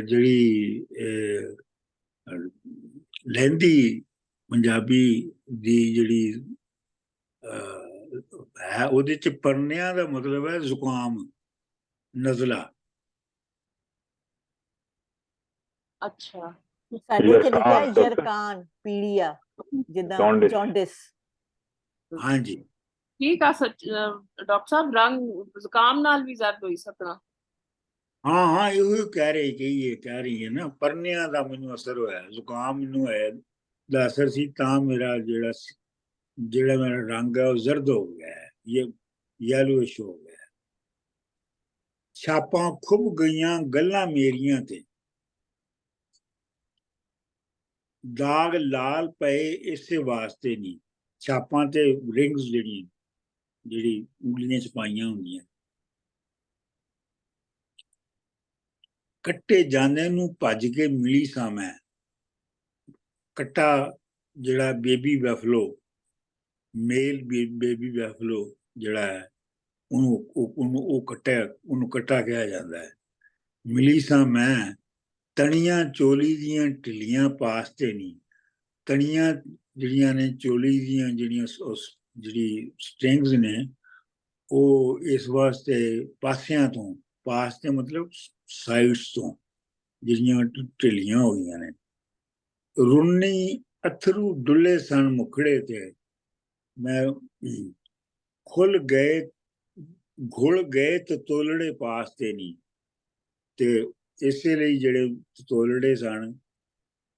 ਜਿਹੜੀ ਲਹਿੰਦੀ ਪੰਜਾਬੀ ਦੀ ਜਿਹੜੀ ਹੈ ਉਹਦੇ ਚ ਪਰਨਿਆਂ ਦਾ ਮਤਲਬ ਹੈ ਜ਼ੁਕਾਮ, ਨਜ਼ਲਾ। ਅੱਛਾ, ਸਾਡੇ ਇੱਥੇ ਲਿਖਿਆ ਜਰਕਾਨ, ਪੀੜੀਆ, ਜਿੱਦਾਂ ਜੌਂਡਿਸ। ਹਾਂਜੀ, ਠੀਕ ਆ। ਡਾਕਟਰ ਸਾਹਿਬ, ਰੰਗ ਜ਼ੁਕਾਮ ਨਾਲ ਵੀ ਜ਼ਰਦ ਹੋਈ ਸਕਣਾ। ਹਾਂ ਇਹੋ ਕਹਿ ਰਹੀ ਹੈ ਨਾ, ਪਰਨਿਆਂ ਦਾ ਮੈਨੂੰ ਅਸਰ ਹੋਇਆ, ਜ਼ੁਕਾਮ ਮੈਨੂੰ ਹੋਇਆ ਦਾ ਅਸਰ ਸੀ, ਤਾਂ ਮੇਰਾ ਜਿਹੜਾ ਮੇਰਾ ਰੰਗ ਹੈ ਉਹ ਜ਼ਰਦ ਹੋ ਗਿਆ ਹੈ, ਯੈਲੋਇਸ਼ ਹੋ ਗਿਆ। ਛਾਪਾਂ ਖੁੱਭ ਗਈਆਂ ਗੱਲਾਂ ਮੇਰੀਆਂ ਤੇ, ਦਾਗ ਲਾਲ ਪਏ ਇਸੇ ਵਾਸਤੇ ਨਹੀਂ, ਛਾਪਾਂ ਤੇ ਰਿੰਗਸ ਜਿਹੜੀ ਉਂਗਲੀਆਂ 'ਚ ਪਾਈਆਂ ਹੁੰਦੀਆਂ। ਕੱਟੇ ਜਾਂਦੇ ਨੂੰ ਭੱਜ ਕੇ ਮਿਲੀ ਸਾਂ ਮੈਂ। ਕੱਟਾ ਜਿਹੜਾ ਬੇਬੀ ਬੈਫਲੋ, ਮੇਲ ਬੇਬੀ ਬੈਫਲੋ ਜਿਹੜਾ ਹੈ, ਉਹਨੂੰ ਕੱਟਾ ਕਿਹਾ ਜਾਂਦਾ ਹੈ। ਮਿਲੀ ਸਾਂ ਮੈਂ ਤਣੀਆਂ ਚੋਲੀ ਦੀਆਂ ਢਿੱਲੀਆਂ ਪਾਸਤੇ ਨਹੀਂ। ਤਣੀਆਂ ਜਿਹੜੀਆਂ ਨੇ ਚੋਲੀ ਦੀਆਂ ਜਿਹੜੀ ਸਟ੍ਰਿੰਗਸ ਨੇ, ਉਹ ਇਸ ਵਾਸਤੇ ਪਾਸਿਆਂ ਤੋਂ, ਪਾਸ ਤੇ ਮਤਲਬ ਸਾਈਡਸ ਤੋਂ ਜਿਹੜੀਆਂ ਢਿੱਲੀਆਂ ਹੋ ਗਈਆਂ ਨੇ। ਰੁੰਨੀ ਅਥਰੂ ਡੁੱਲੇ ਸਨ ਮੁਖੜੇ ਤੇ, ਮੈਂ ਘੁਲ ਗਏ ਤਤੋਲੜੇ ਪਾਸ ਤੇ ਨਹੀਂ। ਤੇ ਇਸੇ ਲਈ ਜਿਹੜੇ ਤਤੋਲੜੇ ਸਨ,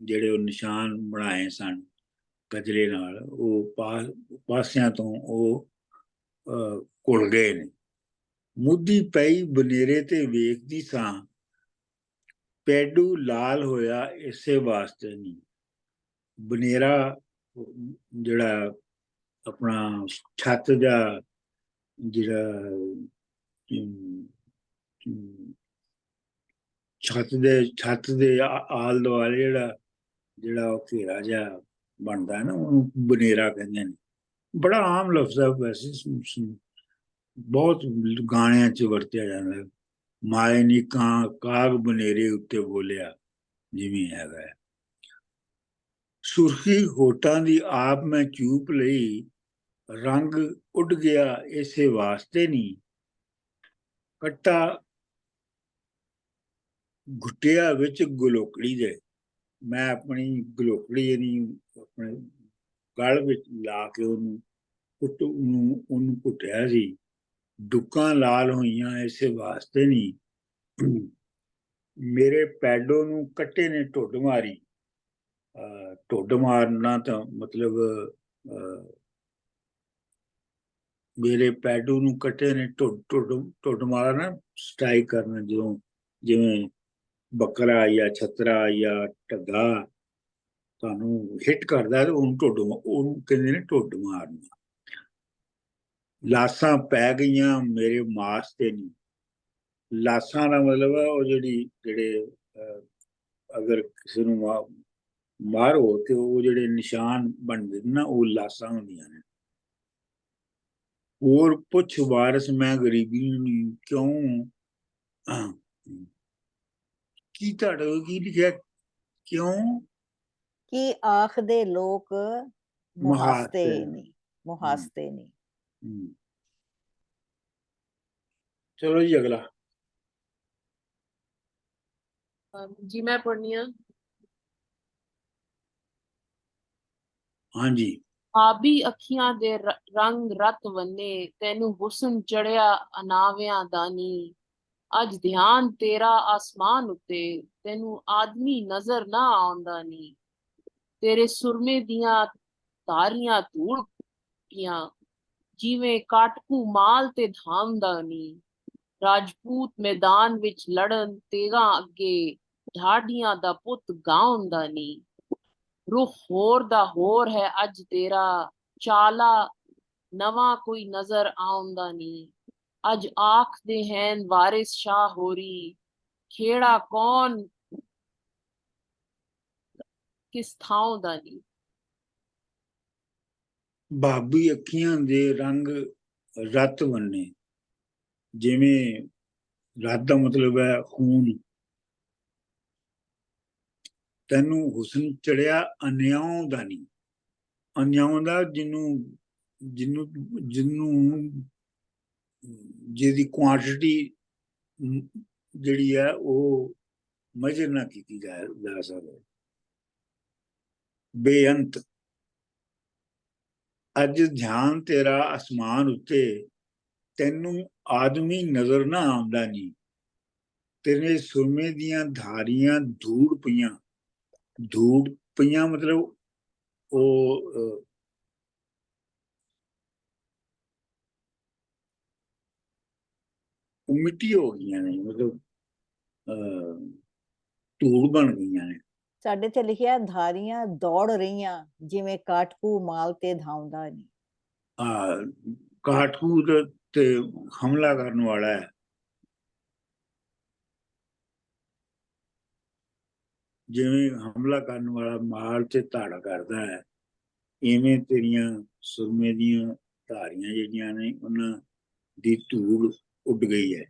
ਜਿਹੜੇ ਉਹ ਨਿਸ਼ਾਨ ਬਣਾਏ ਸਨ ਕਜਲੇ ਨਾਲ, ਉਹ ਪਾਸਿਆਂ ਤੋਂ ਉਹ ਘੁਲ ਗਏ ਨੇ। ਮੁੱਦੀ ਪਈ ਬਨੇਰੇ ਤੇ ਵੇਖਦੀ ਸਾਂ, ਪੈਡੂ ਲਾਲ ਹੋਇਆ ਇਸੇ ਵਾਸਤੇ ਨਹੀਂ। ਬਨੇਰਾ ਜਿਹੜਾ ਆਪਣਾ ਛੱਤ ਦਾ ਜਿਹੜਾ ਛੱਤ ਦੇ ਆਲ ਦੁਆਲੇ ਜਿਹੜਾ ਉਹ ਘੇਰਾ ਜਿਹਾ ਬਣਦਾ ਹੈ ਨਾ, ਉਹਨੂੰ ਬਨੇਰਾ ਕਹਿੰਦੇ ਨੇ। ਬੜਾ ਆਮ ਲਫ਼ਜ਼ ਹੈ ਵੈਸੇ, ਬਹੁਤ ਗਾਣਿਆਂ 'ਚ ਵਰਤਿਆ ਜਾਂਦਾ। ਮਾਏ ਨੀ ਕਾਗ ਬਨੇਰੇ ਉੱਤੇ ਬੋਲਿਆ, ਜਿਵੇਂ ਹੈਗਾ। ਸੁਰਖੀ ਹੋਟਾਂ ਦੀ ਆਪ ਮੈਂ ਚੂਪ ਲਈ, ਰੰਗ ਉੱਡ ਗਿਆ ਇਸੇ ਵਾਸਤੇ ਨਹੀਂ। ਕੱਟਾ ਘੁੱਟਿਆ ਵਿੱਚ ਗਲੋਕੜੀ ਦੇ, ਮੈਂ ਆਪਣੀ ਗਲੋਕੜੀ ਆਪਣੇ ਗਲ ਵਿੱਚ ਲਾ ਕੇ ਉਹਨੂੰ ਘੁੱਟਿਆ ਸੀ। ਡੁੱਕਾਂ ਲਾਲ ਹੋਈਆਂ ਇਸੇ ਵਾਸਤੇ ਨਹੀਂ। ਮੇਰੇ ਪੈਡੋ ਨੂੰ ਕੱਟੇ ਨੇ ਢੁੱਡ ਮਾਰੀ। ਢੁੱਡ ਮਾਰਨਾ ਤਾਂ ਮਤਲਬ ਮੇਰੇ ਪੈਡੂ ਨੂੰ ਕੱਟੇ ਨੇ ਢੁੱਡ ਮਾਰਨਾ, ਸਟ੍ਰਾਈਕ ਕਰਨਾ, ਜਿਵੇਂ ਬੱਕਰਾ ਜਾਂ ਛਤਰਾ ਜਾਂ ਢੱਗਾ ਤੁਹਾਨੂੰ ਹਿੱਟ ਕਰਦਾ, ਉਹਨੂੰ ਕਹਿੰਦੇ ਨੇ ਢੁੱਡ ਮਾਰਨਾ। ਲਾਸਾਂ ਪੈ ਗਈਆਂ ਮੇਰੇ ਮਾਸ ਤੇ ਨਹੀਂ। ਲਾਸਾਂ ਦਾ ਮਤਲਬ ਹੈ ਉਹ ਜਿਹੜੇ ਅਗਰ ਕਿਸੇ ਨੂੰ ਮਾਰੋ ਤੇ ਉਹ ਜਿਹੜੇ ਨਿਸ਼ਾਨ ਬਣਦੇ ਨੇ ਨਾ, ਉਹ ਲਾਸਾਂ ਹੁੰਦੀਆਂ ਨੇ। ਹੋਰ ਪੁੱਛ ਵਾਰਸ ਮੈਂ ਗਰੀਬੀ ਨੂੰ ਕਿਉਂ, ਕੀ ਤੁਹਾਡੇ ਕੀ ਲਿਖਿਆ, ਕਿਉਂ ਕੀ ਆਖਦੇ ਲੋਕ ਮੁਹਾਸਤੇ ਨਹੀਂ, ਮੁਹਾਸਤੇ ਨਹੀਂ। ਚਲੋ ਜੀ ਅਗਲਾ। ਜੀ ਮੈਂ ਪੜ੍ਹਨੀ ਆ। ਹਾਂਜੀ। ਆਬੀ ਅੱਖੀਆਂ ਦੇ ਰੰਗ ਰਤ ਵੰਨੇ, ਤੈਨੂੰ ਹੁਸਨ ਚੜਿਆ ਅਨਾਵਿਆਂ ਦਾ ਨੀ। ਅੱਜ ਧਿਆਨ ਤੇਰਾ ਆਸਮਾਨ ਉੱਤੇ, ਤੈਨੂੰ ਆਦਮੀ ਨਜ਼ਰ ਨਾ ਆਉਂਦਾ ਨੀ। ਤੇਰੇ ਸੁਰਮੇ ਦੀਆਂ ਧਾਰੀਆਂ ਧੂੜ ਪੀਆਂ, ਜਿਵੇਂ ਕਾਟਕੂ ਮਾਲ ਤੇ ਧਾਮਦਾ ਨੀ। ਰਾਜਪੂਤ ਮੈਦਾਨ ਵਿੱਚ ਲੜਨ ਤੇਗਾ ਅੱਗੇ, ਢਾਡੀਆਂ ਦਾ ਪੁੱਤ ਗਾਉਂਦਾ ਨੀ। ਰੁੱਖ ਹੋਰ ਦਾ ਹੋਰ ਹੈ ਅੱਜ ਤੇਰਾ, ਚਾਲਾ ਨਵਾਂ ਕੋਈ ਨਜ਼ਰ ਆਉਂਦਾ ਨੀ। ਅੱਜ ਆਖਦੇ ਹੈਨ ਵਾਰਿਸ ਸ਼ਾਹ ਹੋਰੀ, ਖੇੜਾ ਕੌਣ ਕਿਸ ਥਾਂ ਦਾ ਨੀ। ਬਾਬੀ ਅੱਖੀਆਂ ਦੇ ਰੰਗ ਰਤ ਵੰਨੇ, ਜਿਵੇਂ ਰਤ ਦਾ ਮਤਲਬ ਹੈ ਖੂਨ। ਤੈਨੂੰ ਹੁਸਨ ਚੜਿਆ ਅਨਿਆਉ ਦਾ ਨਹੀਂ। ਅਨਿਆਉ ਦਾ ਜਿਹਦੀ ਕੁਆਂਟਿਟੀ ਜਿਹੜੀ ਹੈ ਉਹ ਮਜਰ ਨਾ ਕੀਤੀ ਜਾ ਸਕਦਾ। ਬੇਅੰਤ ਅੱਜ ਧਿਆਨ ਤੇਰਾ ਅਸਮਾਨ ਉੱਤੇ, ਤੈਨੂੰ ਆਦਮੀ ਨਜ਼ਰ ਨਾ ਆਉਂਦਾ ਨਹੀਂ। ਤੇਰੇ ਸੁਰਮੇ ਦੀਆਂ ਧਾਰੀਆਂ ਧੂੜ ਪਈਆਂ ਮਤਲਬ ਉਹ ਮਿੱਟੀ ਹੋ ਗਈਆਂ ਨੇ, ਮਤਲਬ ਧੂੜ ਬਣ ਗਈਆਂ ਨੇ। ਸਾਡੇ ਤੇ ਲਿਖਿਆ ਧਾਰੀਆਂ ਦੌੜ ਰਹੀਆਂ ਜਿਵੇਂ ਕਾਟਕੂ ਮਾਲ ਤੇ ਧਾਉਂਦਾ ਨਹੀਂ। ਕਾਟਕੂ ਤੇ ਹਮਲਾ ਕਰਨ ਵਾਲਾ ਹੈ, ਜਿਵੇਂ ਹਮਲਾ ਕਰਨ ਵਾਲਾ ਮਾਲ ਤੇ ਧਾੜਾ ਕਰਦਾ ਹੈ, ਇਵੇਂ ਤੇਰੀਆਂ ਸੁਰਮੇ ਦੀਆਂ ਧਾਰੀਆਂ ਜਿਹੜੀਆਂ ਨੇ ਉਹਨਾਂ ਦੀ ਧੂੜ ਉੱਡ ਗਈ ਹੈ।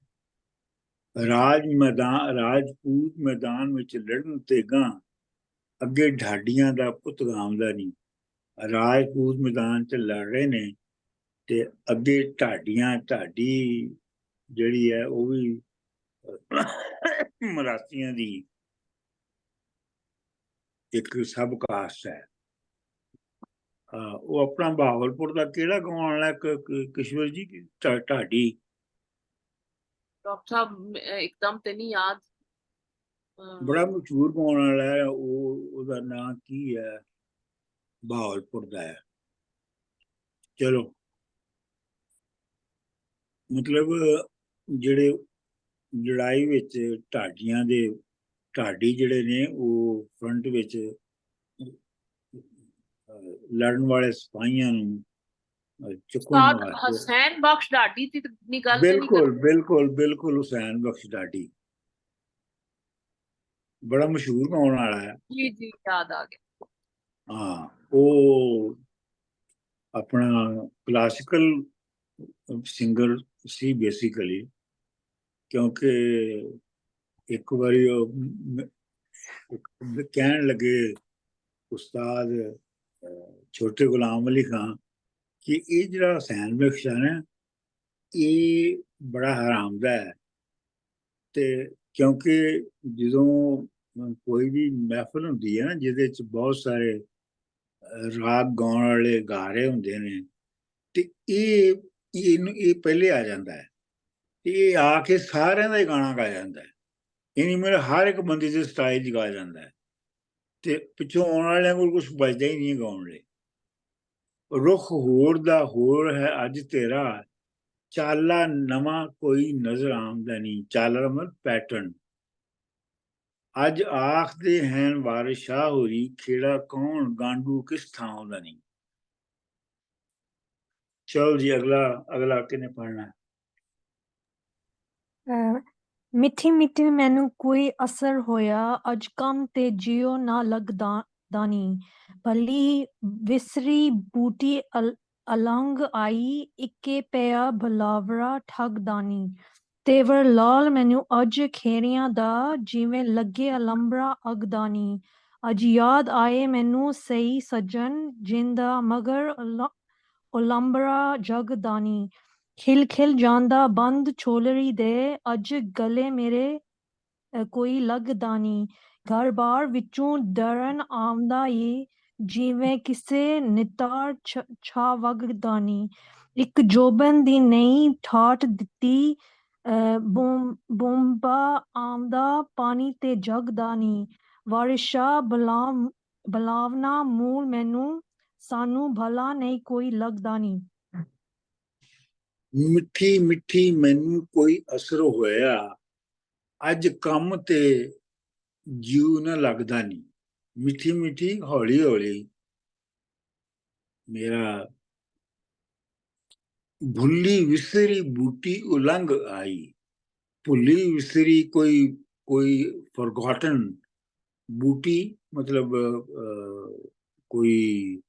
ਰਾਜਪੂਤ ਮੈਦਾਨ ਵਿੱਚ ਲੜਨ ਤੇ ਗਾਂ ਅੱਗੇ ਢਾਡੀਆਂ ਦਾ ਪੁੱਤ ਗਾਉਂਦਾ ਨਹੀਂ। ਰਾਜਪੂਤ ਮੈਦਾਨ 'ਚ ਲੜ ਰਹੇ ਨੇ ਤੇ ਅੱਗੇ ਢਾਡੀ ਜਿਹੜੀ ਹੈ ਉਹ ਵੀ ਮਰਾਸੀਆਂ ਦੀ ਇੱਕ ਸਬ ਕਾਸਟ ਹੈ। ਉਹ ਆਪਣਾ ਬਹਾਵਲਪੁਰ ਦਾ ਕਿਹੜਾ ਗਾਉਣ ਵਾਲਾ ਕਿਸ਼ਵਰ ਜੀ? ਢਾਡੀ डॉक्टर साहब एकदम ते नहीं याद। ਬੜਾ ਮਸ਼ਹੂਰ ਗਾਉਣ ਵਾਲਾ ਹੈ ਉਹਦਾ ਨਾਂ ਕੀ ਹੈ? ਬਹਾਵਲਪੁਰ ਦਾ ਹੈ। ਚਲੋ, ਮਤਲਬ ਜਿਹੜੇ ਲੜਾਈ ਵਿੱਚ ਢਾਡੀ ਜਿਹੜੇ ਨੇ ਉਹ ਫਰੰਟ ਵਿੱਚ ਲੜਨ ਵਾਲੇ ਸਿਪਾਹੀਆਂ ਨੂੰ ਚੁੱਕਣ ਵਾਸਤੇ। हुसैन बख्श ढाडी दी निकाल ਬਿਲਕੁਲ ਹੁਸੈਨ ਬਖਸ਼ ਢਾਡੀ ਬੜਾ ਮਸ਼ਹੂਰ ਗਾਉਣ ਵਾਲਾ ਹੈ। जी जी याद आ गया। ਹਾਂ, ਉਹ ਆਪਣਾ ਕਲਾਸਿਕਲ ਸਿੰਗਰ ਸੀ ਬੇਸਿਕਲੀ, ਕਿਉਂਕਿ ਇੱਕ ਵਾਰੀ ਉਹ ਕਹਿਣ ਲੱਗੇ ਉਸਤਾਦ ਛੋਟੇ ਗੁਲਾਮ ਅਲੀ ਖਾਨ ਕਿ ਇਹ ਜਿਹੜਾ ਹੁਸੈਨ ਬਖਸ਼ ਹੈ ਨਾ ਇਹ ਬੜਾ ਹਰਾਮਦਾ ਹੈ। ਤੇ ਕਿਉਂਕਿ ਜਦੋਂ ਕੋਈ ਵੀ ਮਹਿਫਲ ਹੁੰਦੀ ਹੈ ਨਾ ਜਿਹਦੇ ਚ ਬਹੁਤ ਸਾਰੇ ਰਾਗ ਗਾਉਣ ਵਾਲੇ ਗਾ ਰਹੇ ਹੁੰਦੇ ਨੇ ਤੇ ਇਹ ਪਹਿਲੇ ਆ ਜਾਂਦਾ ਹੈ ਤੇ ਇਹ ਆ ਕੇ ਸਾਰਿਆਂ ਦਾ ਹੀ ਗਾਣਾ ਗਾ ਜਾਂਦਾ ਹੈ। ਇਹ ਨਹੀਂ ਮੇਰਾ ਹਰ ਇੱਕ ਬੰਦੇ ਦੇ ਸਟਾਈਲ 'ਚ ਗਾ ਜਾਂਦਾ ਹੈ ਤੇ ਪਿੱਛੋਂ ਆਉਣ ਵਾਲਿਆਂ ਕੋਲ ਕੁਛ ਬਚਦਾ ਹੀ ਨਹੀਂ ਗਾਉਣ ਲਈ। ਰੁੱਖ ਹੋਰ ਦਾ ਹੋਰ ਹੈ ਅੱਜ ਤੇਰਾ, ਚਾਲਾ ਨਵਾਂ ਕੋਈ ਨਜ਼ਰ ਆਉਂਦਾ ਨਹੀਂ। ਚਾਲਾ ਮਤਲਬ ਪੈਟਰਨ। ਅੱਜ ਆਖਦੇ ਹੈਨ ਵਾਰਿਸ ਸ਼ਾਹ ਹੋਰੀ, ਖੇੜਾ ਕੌਣ ਗਾਂਡੂ ਕਿਸ ਥਾਂ ਆਉਂਦਾ ਨਹੀਂ। ਚਲੋ ਜੀ, ਅਗਲਾ ਕਿਹਨੇ ਪੜ੍ਹਨਾ? ਮਿੱਠੀ ਮਿੱਠੀ ਮੈਨੂੰ ਕੋਈ ਅਸਰ ਹੋਇਆ, ਅੱਜ ਕੰਮ ਤੇ ਜਿਉ ਨਾ ਲੱਗਦਾ ਦਾਨੀ। ਭਲੀ ਵਿਸਰੀ ਬੂਟੀ ਅਲੰਗ ਆਈ, ਇੱਕੇ ਪਿਆ ਭਲਾਵਰਾ ਠੱਗਦਾਨੀ। ਤੇਵਰ ਲਾਲ ਮੈਨੂੰ ਅੱਜ ਖੇੜਿਆਂ ਦਾ, ਜਿਵੇਂ ਲੱਗੇ ਅਲੰਬਰਾ ਅਗਦਾਨੀ। ਅੱਜ ਯਾਦ ਆਏ ਮੈਨੂੰ ਸਹੀ ਸੱਜਣ, ਜਿੰਦਾ ਮਗਰ ਉਲੰਬਰਾ ਜਗਦਾਨੀ। ਖਿਲ ਖਿਲ ਜਾਂਦਾ ਬੰਦ ਛੋਲਰੀ ਦੇ, ਅੱਜ ਗਲੇ ਮੇਰੇ ਕੋਈ ਲੱਗਦਾ ਨੀ। ਘਰ ਬਾਰ ਵਿੱਚੋਂ ਡਰਨ ਆਉਂਦਾ ਈ, ਜਿਵੇਂ ਕਿਸੇ ਨਿਤਾਰ ਛਾ ਵਗਦਾ ਨੀ। ਇੱਕ ਜੋਬਨ ਦੀ ਨਈ ਠਾਠ ਦਿੱਤੀ, ਬੋਂਬਾ ਆਉਂਦਾ ਪਾਣੀ ਤੇ ਜਗਦਾ ਨੀ। ਵਾਰਿਸ ਸ਼ਾਹ ਬਲਾਵਨਾ ਮੂਲ ਮੈਨੂੰ, ਸਾਨੂੰ ਭਲਾ ਨਹੀਂ ਕੋਈ ਲੱਗਦਾ ਨੀ। ਮਿੱਠੀ ਮਿੱਠੀ ਮੈਨੂੰ ਕੋਈ ਅਸਰ ਹੋਇਆ, ਅੱਜ ਕੰਮ ਤੇ ਜੀਉ ਨਾ ਲੱਗਦਾ ਨਹੀਂ। ਮਿੱਠੀ ਮਿੱਠੀ ਹੌਲੀ ਹੌਲੀ ਮੇਰਾ ਭੁੱਲੀ ਵਿਸਰੀ ਬੂਟੀ ਉਲੰਘ ਆਈ। ਭੁੱਲੀ ਵਿਸਰੀ ਕੋਈ ਫੋਰਗੋਟਨ ਬੂਟੀ ਮਤਲਬ ਕੋਈ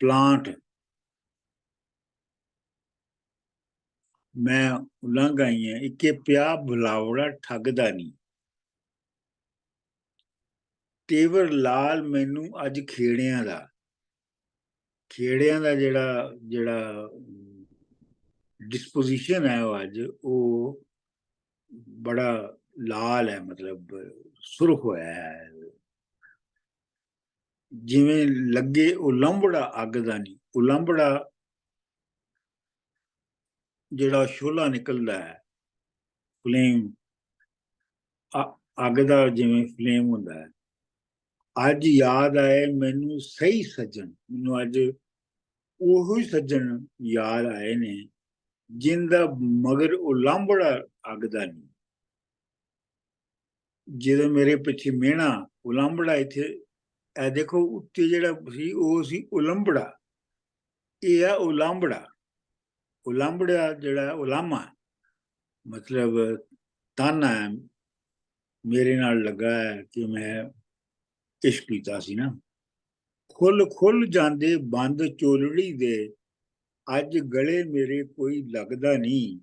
ਪਲਾਂਟ ਮੈਂ ਉਲੰਘ ਆਈ ਹਾਂ। ਇੱਕੇ ਪਿਆ ਭੁਲਾਵੜਾ ਠੱਗਦਾ ਨਹੀਂ। ਤੇਵਰ ਲਾਲ ਮੈਨੂੰ ਅੱਜ ਖੇੜਿਆਂ ਦਾ ਜਿਹੜਾ ਡਿਸਪੋਜੀਸ਼ਨ ਹੈ ਉਹ ਅੱਜ ਉਹ ਬੜਾ ਲਾਲ ਹੈ, ਮਤਲਬ ਸੁਰਖ ਹੋਇਆ ਹੈ, ਜਿਵੇਂ ਲੱਗੇ ਉਲੰਬੜਾ ਅੱਗ ਦਾ ਨਹੀਂ। ਉਲੰਬੜਾ ਜਿਹੜਾ ਸ਼ੋਲਾ ਨਿਕਲਦਾ ਹੈ, ਫਲੇਮ, ਅੱਗ ਦਾ ਜਿਵੇਂ ਫਲੇਮ ਹੁੰਦਾ ਹੈ। ਅੱਜ ਯਾਦ ਆਏ ਮੈਨੂੰ ਸਹੀ ਸੱਜਣ, ਮੈਨੂੰ ਅੱਜ ਉਹੀ ਸੱਜਣ ਯਾਦ ਆਏ ਨੇ ਜਿੰਦਾ ਮਗਰ ਉਲੰਬੜਾ ਅੱਗ ਦਾ ਨਹੀਂ। ਜਦੋਂ ਮੇਰੇ ਪਿੱਛੇ ਮਿਹਣਾ ਉਲੰਬੜਾ ਇੱਥੇ ਇਹ ਦੇਖੋ ਉੱਤੇ ਜਿਹੜਾ ਸੀ ਉਹ ਸੀ ਉਲੰਬੜਾ, ਇਹ ਆ ਉਲਾਂਬੜਾ। ਉਲਾਂਬੜਾ ਜਿਹੜਾ ਉਲਾਮਾ ਮਤਲਬ ਤਾਨਾ ਹੈ ਮੇਰੇ ਨਾਲ ਲੱਗਾ ਹੈ ਕਿ ਮੈਂ ਇਸ਼ਕ ਕੀਤਾ ਸੀ ਨਾ। ਖੁੱਲ ਜਾਂਦੇ ਬੰਦ ਚੋਲੜੀ ਦੇ, ਅੱਜ ਗਲੇ ਮੇਰੇ ਕੋਈ ਲੱਗਦਾ ਨਹੀਂ।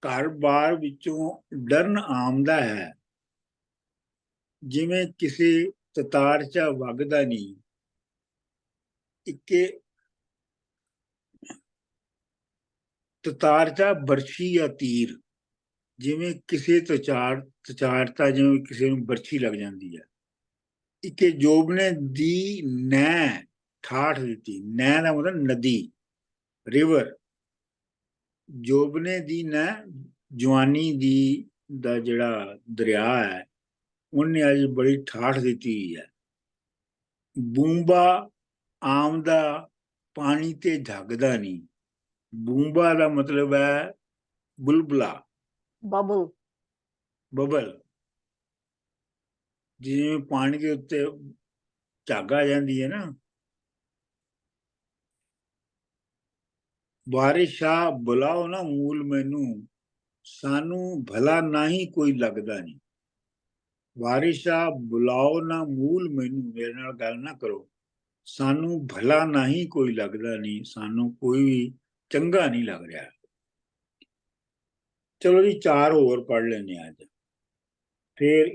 ਘਰ ਬਾਰ ਵਿੱਚੋਂ ਡਰਨ ਆਮਦਾ ਹੈ, ਜਿਵੇਂ ਕਿਸੇ ਤਤਾਰ ਚ ਵਗਦਾ ਨਹੀਂ। ਇੱਕੇ ਤਤਾਰ ਚ ਬਰਛੀ ਜਾਂ ਤੀਰ, ਜਿਵੇਂ ਕਿਸੇ ਤਚਾਰਤਾ ਜਿਵੇਂ ਕਿਸੇ ਨੂੰ ਬਰਛੀ ਲੱਗ ਜਾਂਦੀ ਹੈ। ਇੱਕੇ ਜੋਬਨੇ ਦੀ ਨੈ ਠਾਠ ਦਿੱਤੀ, ਨੈ ਦਾ ਮਤਲਬ ਨਦੀ, ਰਿਵਰ। ਜੋਬਨੇ ਦੀ ਨੈ ਜਵਾਨੀ ਦੀ ਦਾ ਜਿਹੜਾ ਦਰਿਆ ਹੈ ਉਹਨੇ ਅੱਜ ਬੜੀ ਠਾਠ ਦਿੱਤੀ ਹੈ। ਬੂੰਬਾ ਆਮਦਾ ਪਾਣੀ ਤੇ ਝੱਗਦਾ ਨਹੀਂ। ਬੂੰਬਾ ਦਾ ਮਤਲਬ ਹੈ ਬੁਲਬੁਲਾ, ਬਬਲ। ਬਬਲ, ਜਿਵੇਂ ਪਾਣੀ ਦੇ ਉੱਤੇ ਝੱਗ ਆ ਜਾਂਦੀ ਹੈ ਨਾ। ਬਾਰਿਸ਼ਾ ਬੁਲਾਓ ਨਾ ਮੂਲ ਮੈਨੂੰ, ਸਾਨੂੰ ਭਲਾ ਨਹੀਂ ਕੋਈ ਲੱਗਦਾ ਨਹੀਂ। ਬਾਰਿਸ਼ਾ ਬੁਲਾਓ ਨਾ ਮੂਲ ਮੈਨੂੰ, ਮੇਰੇ ਨਾਲ ਗੱਲ ਨਾ ਕਰੋ, ਸਾਨੂੰ ਭਲਾ ਨਹੀਂ ਕੋਈ ਲੱਗਦਾ ਨਹੀਂ, ਸਾਨੂੰ ਕੋਈ ਵੀ ਚੰਗਾ ਨਹੀਂ ਲੱਗ ਰਿਹਾ। ਚਲੋ ਜੀ 4 ਹੋਰ ਪੜ੍ਹ ਲੈਂਦੇ ਹਾਂ ਅੱਜ, ਫਿਰ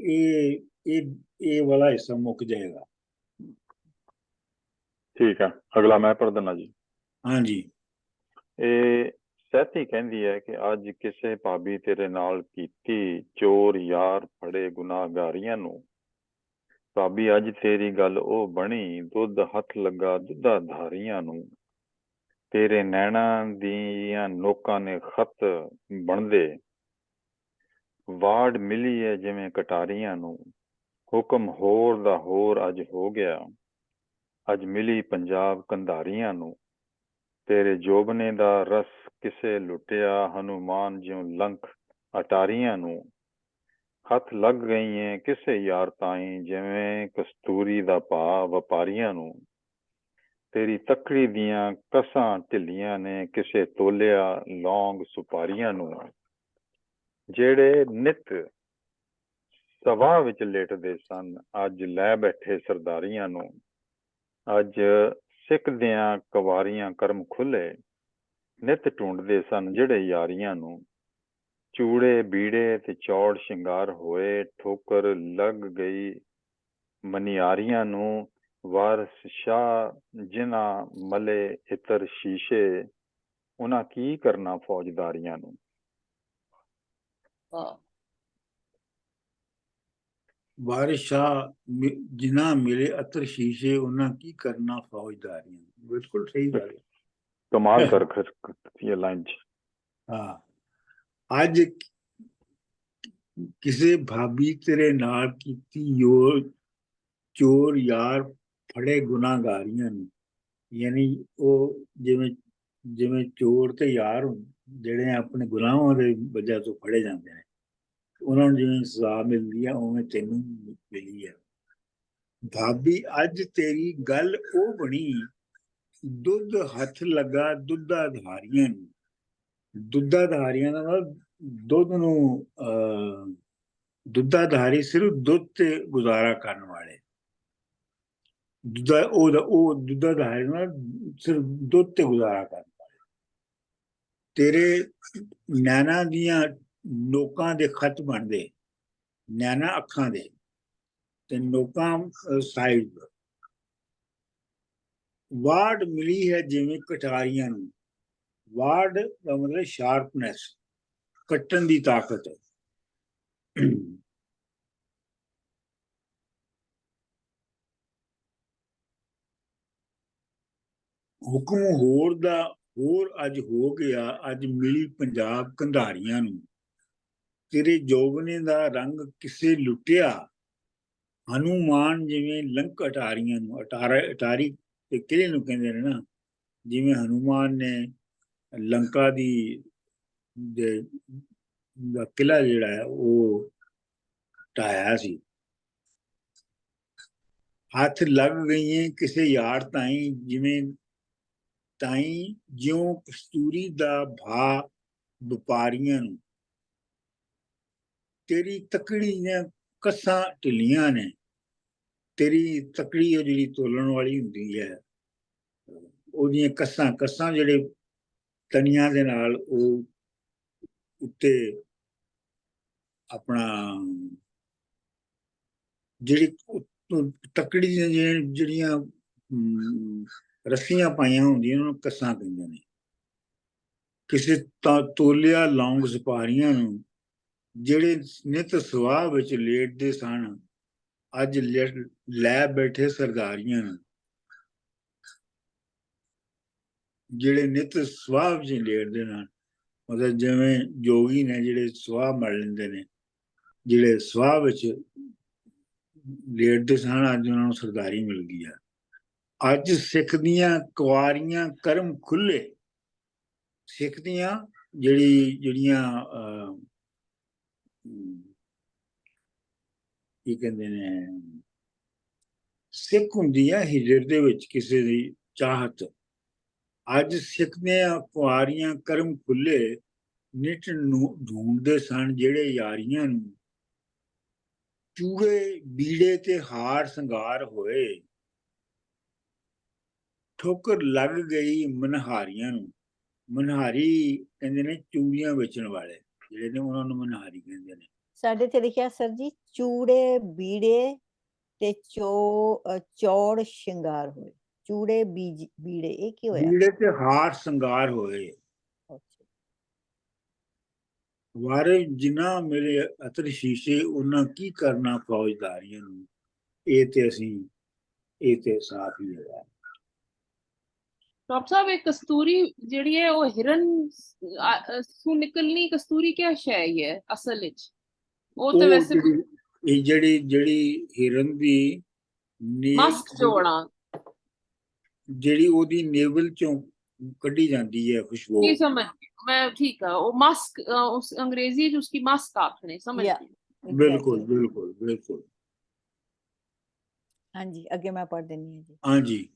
ਇਹ ਵਾਲਾ ਹਿੱਸਾ ਮੁੱਕ ਜਾਏਗਾ। ਠੀਕ ਹੈ, ਅਗਲਾ ਮੈਂ ਪੜ੍ਹ ਦਿੰਦਾ ਜੀ। ਹਾਂਜੀ। ਇਹ ਸਹਿਤੀ ਕਹਿੰਦੀ ਹੈ ਕਿ ਅੱਜ ਕਿਸੇ ਭਾਬੀ ਤੇਰੇ ਨਾਲ ਕੀਤੀ, ਚੋਰ ਯਾਰ ਫੜੇ ਗੁਨਾਹਗਾਰੀਆਂ ਨੂੰ। ਭਾਬੀ ਅੱਜ ਤੇਰੀ ਗੱਲ ਉਹ ਬਣੀ, ਦੁੱਧ ਹੱਥ ਲੱਗਾ ਦੁੱਧਾ ਧਾਰੀਆਂ ਨੂੰ। ਤੇਰੇ ਨੈਣਾਂ ਦੀਆਂ ਨੋਕਾਂ ਨੇ ਖਤ ਬਣਦੇ, ਵਾੜ ਮਿਲੀ ਹੈ ਜਿਵੇਂ ਕਟਾਰੀਆਂ ਨੂੰ। ਹੁਕਮ ਹੋਰ ਦਾ ਹੋਰ ਅੱਜ ਹੋ ਗਿਆ, ਅੱਜ ਮਿਲੀ ਪੰਜਾਬ ਕੰਧਾਰੀਆਂ ਨੂੰ। ਤੇਰੇ ਜੋਬਨੇ ਦਾ ਰਸ ਕਿਸੇ ਲੁੱਟਿਆ, ਹਨੂਮਾਨ ਜਿਉਂ ਲੰਕ ਅਟਾਰੀਆਂ ਨੂੰ। ਹੱਥ ਲੱਗ ਗਈਆਂ ਕਿਸੇ ਯਾਰ ਤਾਈਂ, ਜਿਵੇਂ ਕਸਤੂਰੀ ਦਾ ਭਾਅ ਵਪਾਰੀਆਂ ਨੂੰ। ਤੇਰੀ ਤੱਕੜੀ ਦੀਆਂ ਕਸਾਂ ਢਿੱਲੀਆਂ ਨੇ, ਕਿਸੇ ਤੋਲਿਆ ਲੌਂਗ ਸੁਪਾਰੀਆਂ ਨੂੰ। ਜਿਹੜੇ ਨਿੱਤ ਸਭਾ ਵਿੱਚ ਲੇਟਦੇ ਸਨ, ਅੱਜ ਲੈ ਬੈਠੇ ਸਰਦਾਰੀਆਂ ਨੂੰ। ਅੱਜ ਸਿੱਖਦਿਆਂ ਕਵਾਰੀਆਂ ਕਰਮ ਖੁੱਲੇ, ਨਿੱਤ ਢੂੰਡਦੇ ਸਨ ਜਿਹੜੇ ਯਾਰੀਆਂ ਨੂੰ। ਚੂੜੇ ਬੀੜੇ ਤੇ ਚੌੜ ਸ਼ਿੰਗਾਰ ਹੋਏ, ਠੋਕਰ ਲੱਗ ਗਈ ਮਨਿਆਰੀਆਂ ਨੂੰ। ਵਾਰਸ ਸ਼ਾਹ ਜਿਨ੍ਹਾਂ ਮਲੇ ਇਤਰ ਸ਼ੀਸ਼ੇ, ਉਹਨਾਂ ਕੀ ਕਰਨਾ ਫੌਜਦਾਰੀਆਂ ਨੂੰ। ਬਾਰਿਸ਼ਾਂ ਜਿਨ੍ਹਾਂ ਮਿਲੇ ਅਤਰ ਸ਼ੀਸ਼ੇ, ਉਹਨਾਂ ਕੀ ਕਰਨਾ ਫੌਜਦਾਰੀਆਂ। ਬਿਲਕੁਲ ਸਹੀ ਗੱਲ ਹੈ, ਕਮਾਲ ਕਰ ਇਹ ਲਾਈਨ ਚ। ਹਾਂ, ਅੱਜ ਕਿਸੇ ਭਾਬੀ ਤੇਰੇ ਨਾਲ ਕੀਤੀ, ਚੋਰ ਯਾਰ ਫੜੇ ਗੁਨਾਹਗਾਰੀਆਂ ਨੂੰ। ਯਾਨੀ ਉਹ ਜਿਵੇਂ ਚੋਰ ਤੇ ਯਾਰ ਜਿਹੜੇ ਆਪਣੇ ਗੁਨਾਹਾਂ ਦੇ ਵਜ੍ਹਾ ਤੋਂ ਫੜੇ ਜਾਂਦੇ ਨੇ, ਉਹਨਾਂ ਨੂੰ ਜਿਵੇਂ ਸਜ਼ਾ ਮਿਲਦੀ ਹੈ ਉਵੇਂ ਤੈਨੂੰ ਮਿਲੀ ਹੈ। ਭਾਬੀ ਅੱਜ ਤੇਰੀ ਗੱਲ ਉਹ ਬਣੀ, ਦੁੱਧ ਹੱਥ ਲੱਗਾ ਦੁੱਧਾ ਧਾਰੀਆਂ ਨੂੰ। ਦੁੱਧਾ ਧਾਰੀਆਂ ਦਾ ਮਤਲਬ ਦੁੱਧ ਨੂੰ ਦੁੱਧਾ ਧਾਰੀ ਸਿਰਫ ਦੁੱਧ ਤੇ ਗੁਜ਼ਾਰਾ ਕਰਨ ਵਾਲੇ। ਉਹ ਦੁੱਧਾ ਧਾਰੀ ਨਾਲ ਸਿਰਫ ਦੁੱਧ ਤੇ ਗੁਜ਼ਾਰਾ ਕਰਨ ਵਾਲੇ। ਤੇਰੇ ਨੈਣਾ ਦੀਆਂ ਨੋਕਾਂ ਦੇ ਖਤ ਬਣਦੇ, ਨੈਣਾ ਅੱਖਾਂ ਦੇ ਤੇ ਨੋਕਾਂ ਸਾਈਡ। ਵਾੜ ਮਿਲੀ ਹੈ ਜਿਵੇਂ ਕਟਾਰੀਆਂ ਨੂੰ। ਵਾੜ ਦਾ ਮਤਲਬ ਸ਼ਾਰਪਨੈਸ, ਕੱਟਣ ਦੀ ਤਾਕਤ। ਹੁਕਮ ਹੋਰ ਦਾ ਹੋਰ ਅੱਜ ਹੋ ਗਿਆ, ਅੱਜ ਮਿਲੀ ਪੰਜਾਬ ਕੰਧਾਰੀਆਂ ਨੂੰ। ਤੇਰੇ ਜੋਬਨੇ ਦਾ ਰੰਗ ਕਿਸੇ ਲੁੱਟਿਆ, ਹਨੂਮਾਨ ਜਿਵੇਂ ਲੰਕ ਅਟਾਰੀਆਂ ਨੂੰ। ਅਟਾਰੀ ਤੇ ਕਿਲੇ ਨੂੰ ਕਹਿੰਦੇ ਨੇ ਨਾ, ਜਿਵੇਂ ਹਨੂਮਾਨ ਨੇ ਲੰਕਾ ਦਾ ਕਿਲਾ ਜਿਹੜਾ ਹੈ ਉਹ ਢਾਇਆ ਸੀ। ਹੱਥ ਲੱਗ ਗਈਆਂ ਕਿਸੇ ਯਾਰ ਤਾਈਂ, ਜਿਵੇਂ ਤਾਈਂ ਜਿਉਂ ਕਸਤੂਰੀ ਦਾ ਭਾ ਵਪਾਰੀਆਂ ਨੂੰ। ਤੇਰੀ ਤਕੜੀ ਦੀਆਂ ਕੱਸਾਂ ਢਿੱਲੀਆਂ ਨੇ। ਤੇਰੀ ਤਕੜੀ ਉਹ ਜਿਹੜੀ ਤੋਲਣ ਵਾਲੀ ਹੁੰਦੀ ਹੈ, ਉਹਦੀਆਂ ਕੱਸਾਂ ਜਿਹੜੇ ਤਣੀਆਂ ਦੇ ਨਾਲ ਉਹ ਉੱਤੇ ਆਪਣਾ ਜਿਹੜੀ ਤਕੜੀ ਦੀਆਂ ਜਿਹੜੀਆਂ ਰੱਸੀਆਂ ਪਾਈਆਂ ਹੁੰਦੀਆਂ ਉਹਨੂੰ ਕੱਸਾਂ ਕਹਿੰਦੇ ਨੇ। ਕਿਸੇ ਤੋਲਿਆ ਲੌਂਗ ਸਿਪਾਹੀਆਂ ਨੂੰ, ਜਿਹੜੇ ਨਿਤ ਸੁਆਹ ਵਿੱਚ ਲੇਟਦੇ ਸਨ, ਅੱਜ ਲੈ ਬੈਠੇ ਸਰਦਾਰੀਆਂ ਨੂੰ। ਜਿਹੜੇ ਨਿਤ ਸੁਆਹ ਵਿੱਚ ਲੇਟਦੇ ਹਨ, ਮਤਲਬ ਜਿਵੇਂ ਜੋਗੀ ਨੇ ਜਿਹੜੇ ਸੁਆਹ ਮੜ ਲੈਂਦੇ ਨੇ, ਜਿਹੜੇ ਸੁਆਹ ਵਿੱਚ ਲੇਟਦੇ ਸਨ, ਅੱਜ ਉਹਨਾਂ ਨੂੰ ਸਰਦਾਰੀ ਮਿਲ ਗਈ ਆ। ਅੱਜ ਸਿੱਖ ਦੀਆਂ ਕੁਆਰੀਆਂ ਕਰਮ ਖੁੱਲੇ। ਸਿੱਖ ਦੀਆਂ ਜਿਹੜੀਆਂ ਕੀ ਕਹਿੰਦੇ ਨੇ, ਸਿੱਖ ਹੁੰਦੀ ਆ ਹਿਜਰ ਵਿੱਚ ਕਿਸੇ ਦੀ ਚਾਹਤ। ਅੱਜ ਸਿੱਖ ਦੀਆਂ ਕੁਆਰੀਆਂ ਕਰਮ ਖੁੱਲੇ, ਨਿਤ ਨੂੰ ਢੂੰਡਦੇ ਸਨ ਜਿਹੜੇ ਯਾਰੀਆਂ ਨੂੰ। ਚੂੜੇ ਬੀੜੇ ਤੇ ਹਾਰ ਸੰਗਾਰ ਹੋਏ, ਠੋਕਰ ਲੱਗ ਗਈ ਮਨਹਾਰੀਆਂ ਨੂੰ। ਮਨਹਾਰੀ ਕਹਿੰਦੇ ਨੇ ਚੂੜੀਆਂ ਵੇਚਣ ਵਾਲੇ ਜਿਹੜੇ ਨੇ, ਉਹਨਾਂ ਨੂੰ ਮਨਹਾਰੀ ਕਹਿੰਦੇ ਨੇ। ਸਾਡੇ ਤੇ ਲਿਖਿਆ ਸਰ ਜੀ, ਚੂੜੇ ਬੀੜੇ ਤੇ ਚੌੜ ਸ਼ਿੰਗਾਰ ਹੋਏ। ਚੂੜੇ ਬੀੜੇ, ਇਹ ਕੀ ਹੋਇਆ? ਬੀੜੇ ਤੇ ਹਾਰ ਸੰਗਾਰ ਹੋਏ। ਵਾਰੇ ਜਿਨ੍ਹਾਂ ਮੇਰੇ ਅਤਰ ਸ਼ੀਸ਼ੇ, ਉਹਨਾਂ ਕੀ ਕਰਨਾ ਫੌਜਦਾਰੀਆਂ ਨੂੰ। ਇਹ ਤੇ ਸਾਫ ਹੀ ਹੈ। ਡਾਕਟਰ ਸਾਹਿਬ, ਇਹ ਕਸਤੂਰੀ ਜਿਹੜੀ ਹੈ ਉਹ ਹਿਰਨ ਸੂ ਨਿਕਲਣੀ ਕਸਤੂਰੀ ਕਿਆ ਸ਼ੈ ਹੈ ਅਸਲ ਵਿੱਚ? ਉਹ ਤਾਂ ਵੈਸੇ ਇਹ ਜਿਹੜੀ ਹਿਰਨ ਦੀ ਮਸਕ ਚੋਣਾ, ਜਿਹੜੀ ਉਹਦੀ ਨੇਵਲ ਚੋਂ ਕੱਢੀ ਜਾਂਦੀ ਹੈ ਖੁਸ਼ਬੂ। ਕੀ ਸਮਝ ਮੈਂ ਠੀਕ ਆ, ਉਹ ਮਸਕ ਉਸ ਅੰਗਰੇਜ਼ੀ ਚ ਉਸकी ਮਸਕ ਆਖਣੇ, ਸਮਝ ਗਈ। ਬਿਲਕੁਲ ਬਿਲकुल बिल्कुल। ਹਾਂਜੀ, ਅੱਗੇ ਮੈਂ ਪੜ੍ਹ ਦਿੰਦੀ ਹਾਂ ਜੀ। ਹਾਂਜੀ।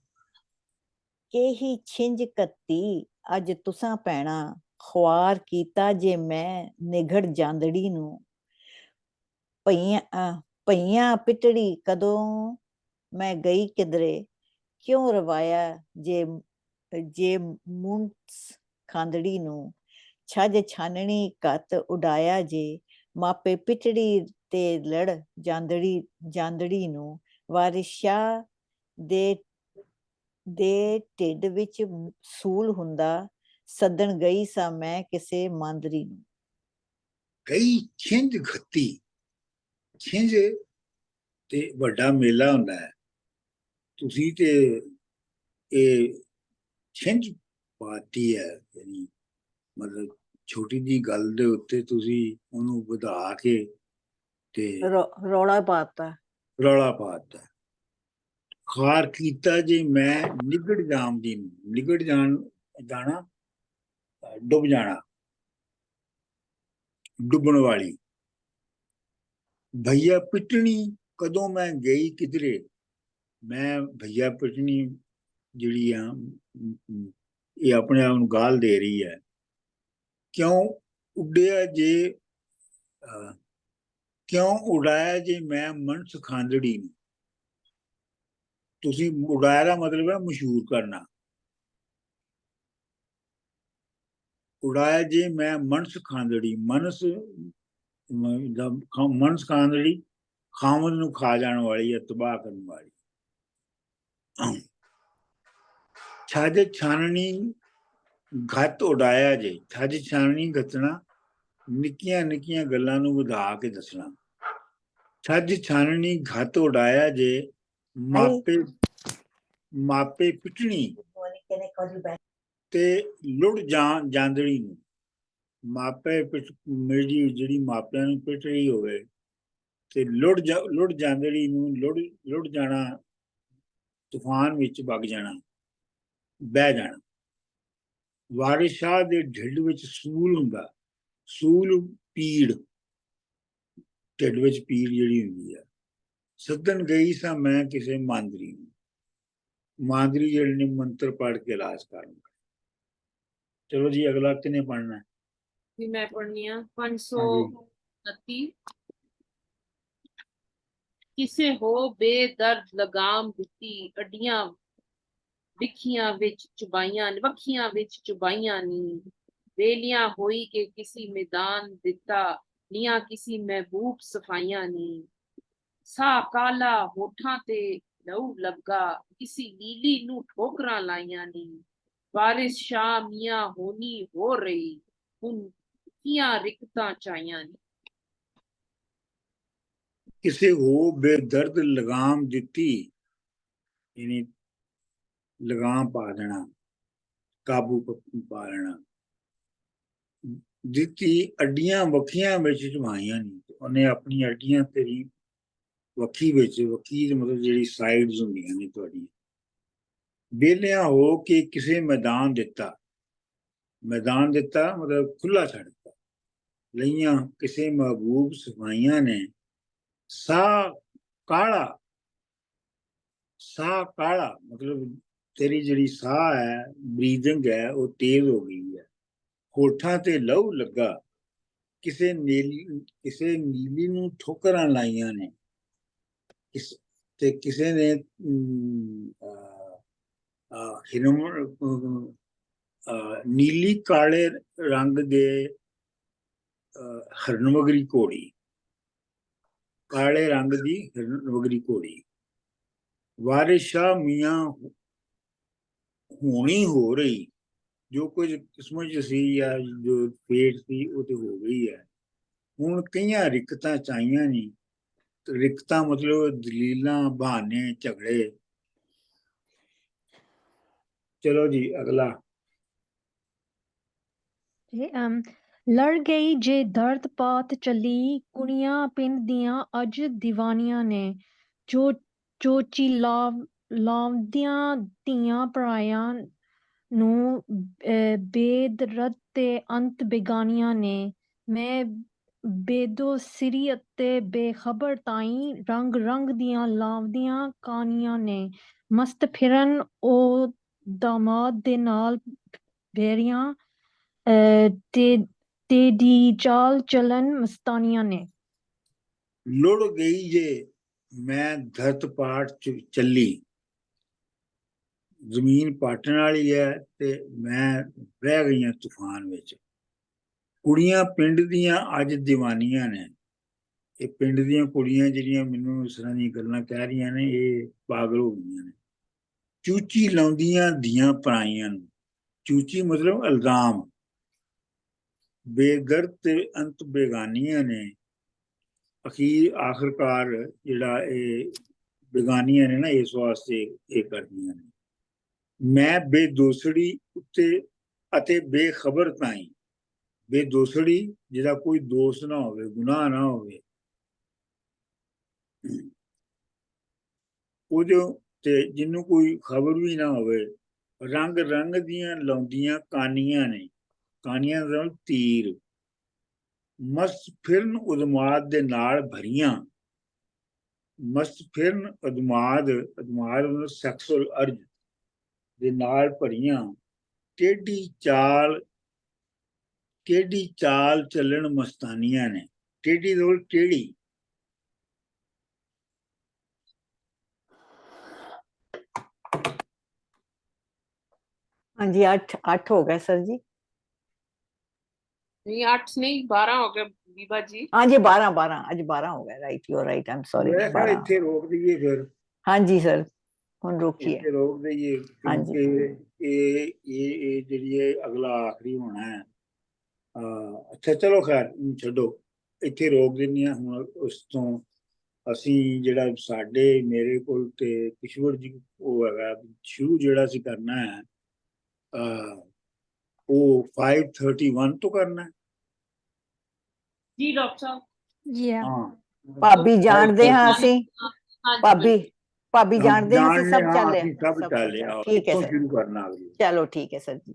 केही छिंज कत्ती अज तुसां पैणा, ख्वार कीता जे मैं निगड़ जांदड़ी नू। पईयां पिटड़ी कदों मैं गई किधरे, क्यों रवाया जे मुंस खांदड़ी नू। छज छाननी कत उडाया जे, मापे पिटड़ी ते लड़ जांदड़ी नू। वारिस शाह ਦੇ ਢਿੱਡ ਵਿੱਚ ਸੂਲ ਹੁੰਦਾ, ਸੱਦਣ ਗਈ ਸਾਂ ਮੈਂ ਕਿਸੇ ਮਾਂਦਰੀ ਨੂੰ। ਕਈ ਛਿੰਝ ਘੱਤੀ। ਛਿੰਝ ਤੇ ਵੱਡਾ ਮੇਲਾ ਹੁੰਦਾ ਹੈ। ਤੁਸੀਂ ਤੇ ਇਹ ਛਿੰਝ ਪਾਤੀ ਹੈ, ਯਾਨੀ ਮਤਲਬ ਛੋਟੀ ਜੀ ਗੱਲ ਦੇ ਉੱਤੇ ਤੁਸੀਂ ਉਹਨੂੰ ਵਧਾ ਕੇ ਤੇ ਰੌਲਾ ਪਾਤਾ। ਖਾਰ ਕੀਤਾ ਜੇ ਮੈਂ ਨਿਗੜ ਜਾਮਦੀ ਨੂੰ। ਨਿਗੜ ਜਾਣਾ ਡੁੱਬ ਜਾਣਾ, ਡੁੱਬਣ ਵਾਲੀ। ਭਈਆ ਪਿਟਣੀ ਕਦੋਂ ਮੈਂ ਗਈ ਕਿਧਰੇ। ਮੈਂ ਭਈਆ ਪਿਟਣੀ ਜਿਹੜੀ ਆ, ਇਹ ਆਪਣੇ ਆਪ ਨੂੰ ਗਾਲ ਦੇ ਰਹੀ ਹੈ। ਕਿਉਂ ਉਡਾਇਆ ਜੇ ਮੈਂ ਮਨਸ ਖਾਂਦੜੀ ਨੂੰ। ਤੁਸੀਂ ਉਡਾਇਆ ਦਾ ਮਤਲਬ ਹੈ ਮਸ਼ਹੂਰ ਕਰਨਾ। ਉਡਾਇਆ ਜੇ ਮੈਂ ਮਨਸ ਖਾਂਦੜੀ। ਮਨਸ ਖਾਂਦੜੀ ਖਾਮਦ ਨੂੰ ਖਾ ਜਾਣ ਵਾਲੀ ਹੈ, ਤਬਾਹ ਕਰਨ ਵਾਲੀ। ਛੱਜ ਛਾਨਣੀ ਘੱਤ ਉਡਾਇਆ ਜੇ। ਛੱਜ ਛਾਨਣੀ ਘੱਤਣਾ, ਨਿੱਕੀਆਂ ਨਿੱਕੀਆਂ ਗੱਲਾਂ ਨੂੰ ਵਧਾ ਕੇ ਦੱਸਣਾ। ਛੱਜ ਛਾਨਣੀ ਘੱਤ ਉਡਾਇਆ ਜੇ, ਮਾਪੇ ਪਿਟਣੀ ਤੇ ਲੁੜ ਜਾਂਦੜੀ ਨੂੰ। ਮਾਪੇ ਮੇਰੀ ਜਿਹੜੀ ਮਾਪਿਆਂ ਨੂੰ ਪਿਟ ਰਹੀ ਹੋਵੇ ਤੇ ਲੁੜ ਜਾਂਦੜੀ ਨੂੰ। ਲੁੜ ਜਾਣਾ, ਤੂਫਾਨ ਵਿੱਚ ਵਗ ਜਾਣਾ, ਬਹਿ ਜਾਣਾ। ਵਾਰਿਸ ਸ਼ਾਹ ਦੇ ਢਿੱਡ ਵਿੱਚ ਸੂਲ ਹੁੰਦਾ। ਸੂਲ ਪੀੜ, ਢਿੱਡ ਵਿੱਚ ਪੀੜ ਜਿਹੜੀ ਹੁੰਦੀ ਆ। ਸੱਦਣ ਗਈ ਸਾਂ ਮੈਂ ਕਿਸੇ ਮਾਂਦਰੀ ਨੂੰ, ਮਾਂਦਰੀ ਜਿਹੜੇ ਨੇ ਮੰਤਰ ਪੜ੍ਹ ਕੇ ਇਲਾਜ ਕਰਨ। ਚਲੋ ਜੀ ਅਗਲਾ ਕਿਹਨੇ ਪੜ੍ਹਨਾ ਹੈ? ਵੀ ਮੈਂ ਪੜ੍ਹਨੀ ਆ ਹਾਂਜੀ 529। ਕਿਸੇ ਹੋ ਬੇਦਰਦ ਲਗਾਮ ਦਿੱਤੀ, ਅੱਡੀਆਂ ਵਿਖੀਆਂ ਵਿੱਚ ਚੁਬਾਈਆਂ ਨੀ, ਵੇਲੀਆਂ ਹੋਈ ਕਿ ਕਿਸੀ ਮੈਦਾਨ ਦਿੱਤਾ, ਲੀਆਂ ਕਿਸੀ ਮਹਿਬੂਬ ਸਫਾਈਆਂ ਨੀ। ਸਾਹ ਕਾਲਾ ਹੋਠਾਂ ਤੇ ਲਹੂ ਲੱਗਾ, ਕਿਸੀ ਨੀਲੀ ਨੂੰ ਠੋਕਰਾਂ ਲਾਈਆਂ ਨੀ। ਵਾਰਿਸ ਸ਼ਾਹ ਮੀਆਂ ਹੋਣੀ ਹੋ ਰਹੀ, ਹੁਣ ਕੀਆਂ ਰਿਕਤਾਂ ਚਾਹੀਆਂ ਨੀ। ਕਿਸੇ ਹੋ ਬੇਦਰਦ ਲਗਾਮ ਦਿੱਤੀ, ਯਾਨੀ ਲਗਾਮ ਪਾ ਦੇਣਾ, ਕਾਬੂ ਪਾ ਲੈਣਾ। ਦਿੱਤੀ ਅੱਡੀਆਂ ਵੱਖੀਆਂ ਵਿੱਚ ਜਮਾਈਆਂ ਨਹੀਂ, ਉਹਨੇ ਆਪਣੀ ਅੱਡੀਆਂ ਤੇਰੀ ਵੱਖੀ ਵਿੱਚ, ਵੱਖੀ ਦਾ ਮਤਲਬ ਜਿਹੜੀ ਸਾਈਡਸ ਹੁੰਦੀਆਂ ਨੇ ਤੁਹਾਡੀਆਂ, ਵਿਹਲਿਆਂ ਹੋ ਕੇ ਕਿਸੇ ਮੈਦਾਨ ਦਿੱਤਾ, ਮੈਦਾਨ ਦਿੱਤਾ ਮਤਲਬ ਖੁੱਲਾ ਛੱਡ ਦਿੱਤਾ। ਲਈਆਂ ਕਿਸੇ ਮਹਿਬੂਬ ਸਫਾਈਆਂ ਨੇ, ਸਾਹ ਕਾਲਾ, ਸਾਹ ਕਾਲਾ ਮਤਲਬ ਤੇਰੀ ਜਿਹੜੀ ਸਾਹ ਹੈ, ਬਰੀਦਿੰਗ ਹੈ, ਉਹ ਤੇਜ਼ ਹੋ ਗਈ ਹੈ। ਹੋਠਾਂ ਤੇ ਲਹੂ ਲੱਗਾ, ਕਿਸੇ ਨੀਲੀ ਨੂੰ ਠੋਕਰਾਂ ਲਾਈਆਂ ਨੇ, ਤੇ ਕਿਸੇ ਨੇ ਨੀਲੀ ਕਾਲੇ ਰੰਗ ਦੇ ਹਰਨਵਗਰੀ ਘੋੜੀ, ਕਾਲੇ ਰੰਗ ਦੀ ਹਰਨਵਗਰੀ ਘੋੜੀ। ਵਾਰਿਸ ਸ਼ਾਹ ਮੀਆਂ ਹੋਣੀ ਹੋ ਰਹੀ, ਜੋ ਕੁਝ ਕਿਸਮਤ ਚ ਸੀ ਜਾਂ ਜੋ ਫੇਟ ਸੀ ਉਹ ਤੇ ਹੋ ਗਈ ਹੈ। ਹੁਣ ਕਈਆਂ ਰਿਕਤਾਂ ਚਾਹੀਆਂ ਨਹੀਂ, ਰਿਕਤਾਂ ਮਤਲਬ ਦਲੀਲਾਂ, ਬਹਾਨੇ, ਝਗੜੇ। ਚਲੋ ਜੀ ਅਗਲਾ। ਲੜ ਗਈ ਜੇ ਦਰਦ ਪਾਤ ਚੱਲੀ, ਕੁੜੀਆਂ ਪਿੰਡ ਦੀਆਂ ਅੱਜ ਦੀਵਾਨੀਆਂ ਨੇ, ਜੋ ਚੋਚੀ ਲਾਉਂਦੀਆਂ ਧੀਆਂ ਪਰਾਇਆਂ ਨੂੰ, ਬੇਦਰਦ ਤੇ ਅੰਤ ਬੇਗਾਨੀਆਂ ਨੇ। ਮੈਂ ਬੇਦੋ ਸਿਰੀ ਅਤੇ ਬੇਖਬਰ ਤਾਈਂ, ਰੰਗ ਰੰਗ ਦੀਆਂ ਲਾਉਂਦੀਆਂ ਕਾਨੀਆਂ ਨੇ। ਮਸਤ ਫਿਰਨ ਉਹ ਦਾਮਾਦ ਦੇ ਨਾਲ ਭੇਰੀਆਂ, ਤੇ ਦੀ ਚਾਲ ਚੱਲਣ ਮਸਤਾਨੀਆਂ ਨੇ। ਲੁੜ ਗਈ ਜੇ ਮੈਂ ਧਰਤ ਪਾਟ ਚ ਚੱਲੀ, ਜ਼ਮੀਨ ਪਾਟਣ ਵਾਲੀ ਹੈ ਤੇ ਮੈਂ ਬਹਿ ਗਈਆਂ ਤੂਫਾਨ ਵਿੱਚ। ਕੁੜੀਆਂ ਪਿੰਡ ਦੀਆਂ ਅੱਜ ਦੀਵਾਨੀਆਂ ਨੇ, ਇਹ ਪਿੰਡ ਦੀਆਂ ਕੁੜੀਆਂ ਜਿਹੜੀਆਂ ਮੈਨੂੰ ਇਸ ਤਰ੍ਹਾਂ ਦੀਆਂ ਗੱਲਾਂ ਕਹਿ ਰਹੀਆਂ ਨੇ, ਇਹ ਪਾਗਲ ਹੋ ਗਈਆਂ ਨੇ। ਚੂਚੀ ਲਾਉਂਦੀਆਂ ਧੀਆਂ ਪਰਾਈਆਂ ਨੂੰ, ਚੂਚੀ ਮਤਲਬ ਇਲਜ਼ਾਮ। ਬੇਦਰਦ ਤੇ ਅੰਤ ਬੇਗਾਨੀਆਂ ਨੇ, ਆਖਰਕਾਰ ਜਿਹੜਾ ਇਹ ਬੇਗਾਨੀਆਂ ਨੇ ਨਾ, ਇਸ ਵਾਸਤੇ ਇਹ ਕਰਦੀਆਂ ਨੇ। ਮੈਂ ਬੇਦੋਸੜੀ ਉੱਤੇ ਅਤੇ ਬੇਖਬਰ ਤਾਈਂ, ਬੇਦੋਸੜੀ ਜਿਹਦਾ ਕੋਈ ਦੋਸ਼ ਨਾ ਹੋਵੇ, ਗੁਨਾਹ ਨਾ ਹੋਵੇ, ਉਹਦੇ ਤੇ ਜਿਹਨੂੰ ਕੋਈ ਖਬਰ ਵੀ ਨਾ ਹੋਵੇ। ਰੰਗ ਰੰਗ ਦੀਆਂ ਲਾਉਂਦੀਆਂ ਕਾਨੀਆਂ ਨੇ, ਕਾਨੀਆਂ ਦਾ ਤੀਰ। ਮਸਤ ਫਿਰਨ ਉਦਮਾਦ ਦੇ ਨਾਲ ਭਰੀਆਂ, ਮਸਤ ਫਿਰਨ ਉਦਮਾਦ, ਉਦਮਾਦ ਸੈਕਸੁਅਲ ਅਰਜ ਦੇ ਨਾਲ ਭਰੀਆਂ। ਟੇਢੀ ਚਾਲ ਚੱਲਣ ਮਸਤਾਨੀਆਂ ਨੇ, ਟੇਢੀ ਤੋਂ ਟੇਢੀ। ਹਾਂਜੀ 8 ਹੋ ਗਏ ਸਰ ਜੀ। ਨਹੀਂ 8 ਨਹੀਂ 12 ਹੋ ਗਏ ਬੀਬਾ ਜੀ। ਹਾਂਜੀ 12 ਅੱਜ 12 ਹੋ ਗਏ। Right, you are right, Aam sorry. ਇੱਥੇ ਰੋਕ ਦਈਏ ਫਿਰ। ਹਾਂਜੀ ਸਰ ਹੁਣ ਰੋਕੀਏ। ਇੱਥੇ ਰੋਕ ਦਈਏ ਕਿਉਂਕਿ ਇਹ ਜਿਹੜੀ ਹੈ ਅਗਲਾ ਆਖਰੀ ਹੋਣਾ ਹੈ। ਅੱਛਾ ਚਲੋ ਖੈਰ ਛੱਡੋ, ਇੱਥੇ ਰੋਕ ਦਿੰਦੇ ਹਾਂ। ਹੁਣ ਉਸ ਤੋਂ ਅਸੀਂ ਜਿਹੜਾ ਸਾਡੇ ਮੇਰੇ ਕੋਲ ਤੇ ਕਿਸ਼ੋਰ ਜੀ ਉਹ ਹੈਗਾ ਸ਼ੁਰੂ ਜਿਹੜਾ ਅਸੀਂ ਕਰਨਾ ਹੈ, ਉਹ 531 ਤੋਂ ਕਰਨਾ ਹੈ ਜੀ ਡਾਕਟਰ ਸਾਹਿਬ। ਹਾਂ ਭਾਬੀ ਜਾਣਦੇ ਹਾਂ ਅਸੀਂ, ਭਾਬੀ ਜਾਣਦੇ ਹਾਂ ਅਸੀਂ, ਸਭ ਚੱਲੇ ਸਭ ਚੱਲੇ। ਠੀਕ ਹੈ ਸਰ, ਸ਼ੁਰੂ ਕਰਨਾ। ਚਲੋ ਠੀਕ ਹੈ ਸਰ ਜੀ।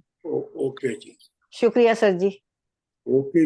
ਓਕੇ ਜੀ, ਸ਼ੁਕਰੀਆ ਸਰ ਜੀ। ਓਕੇ।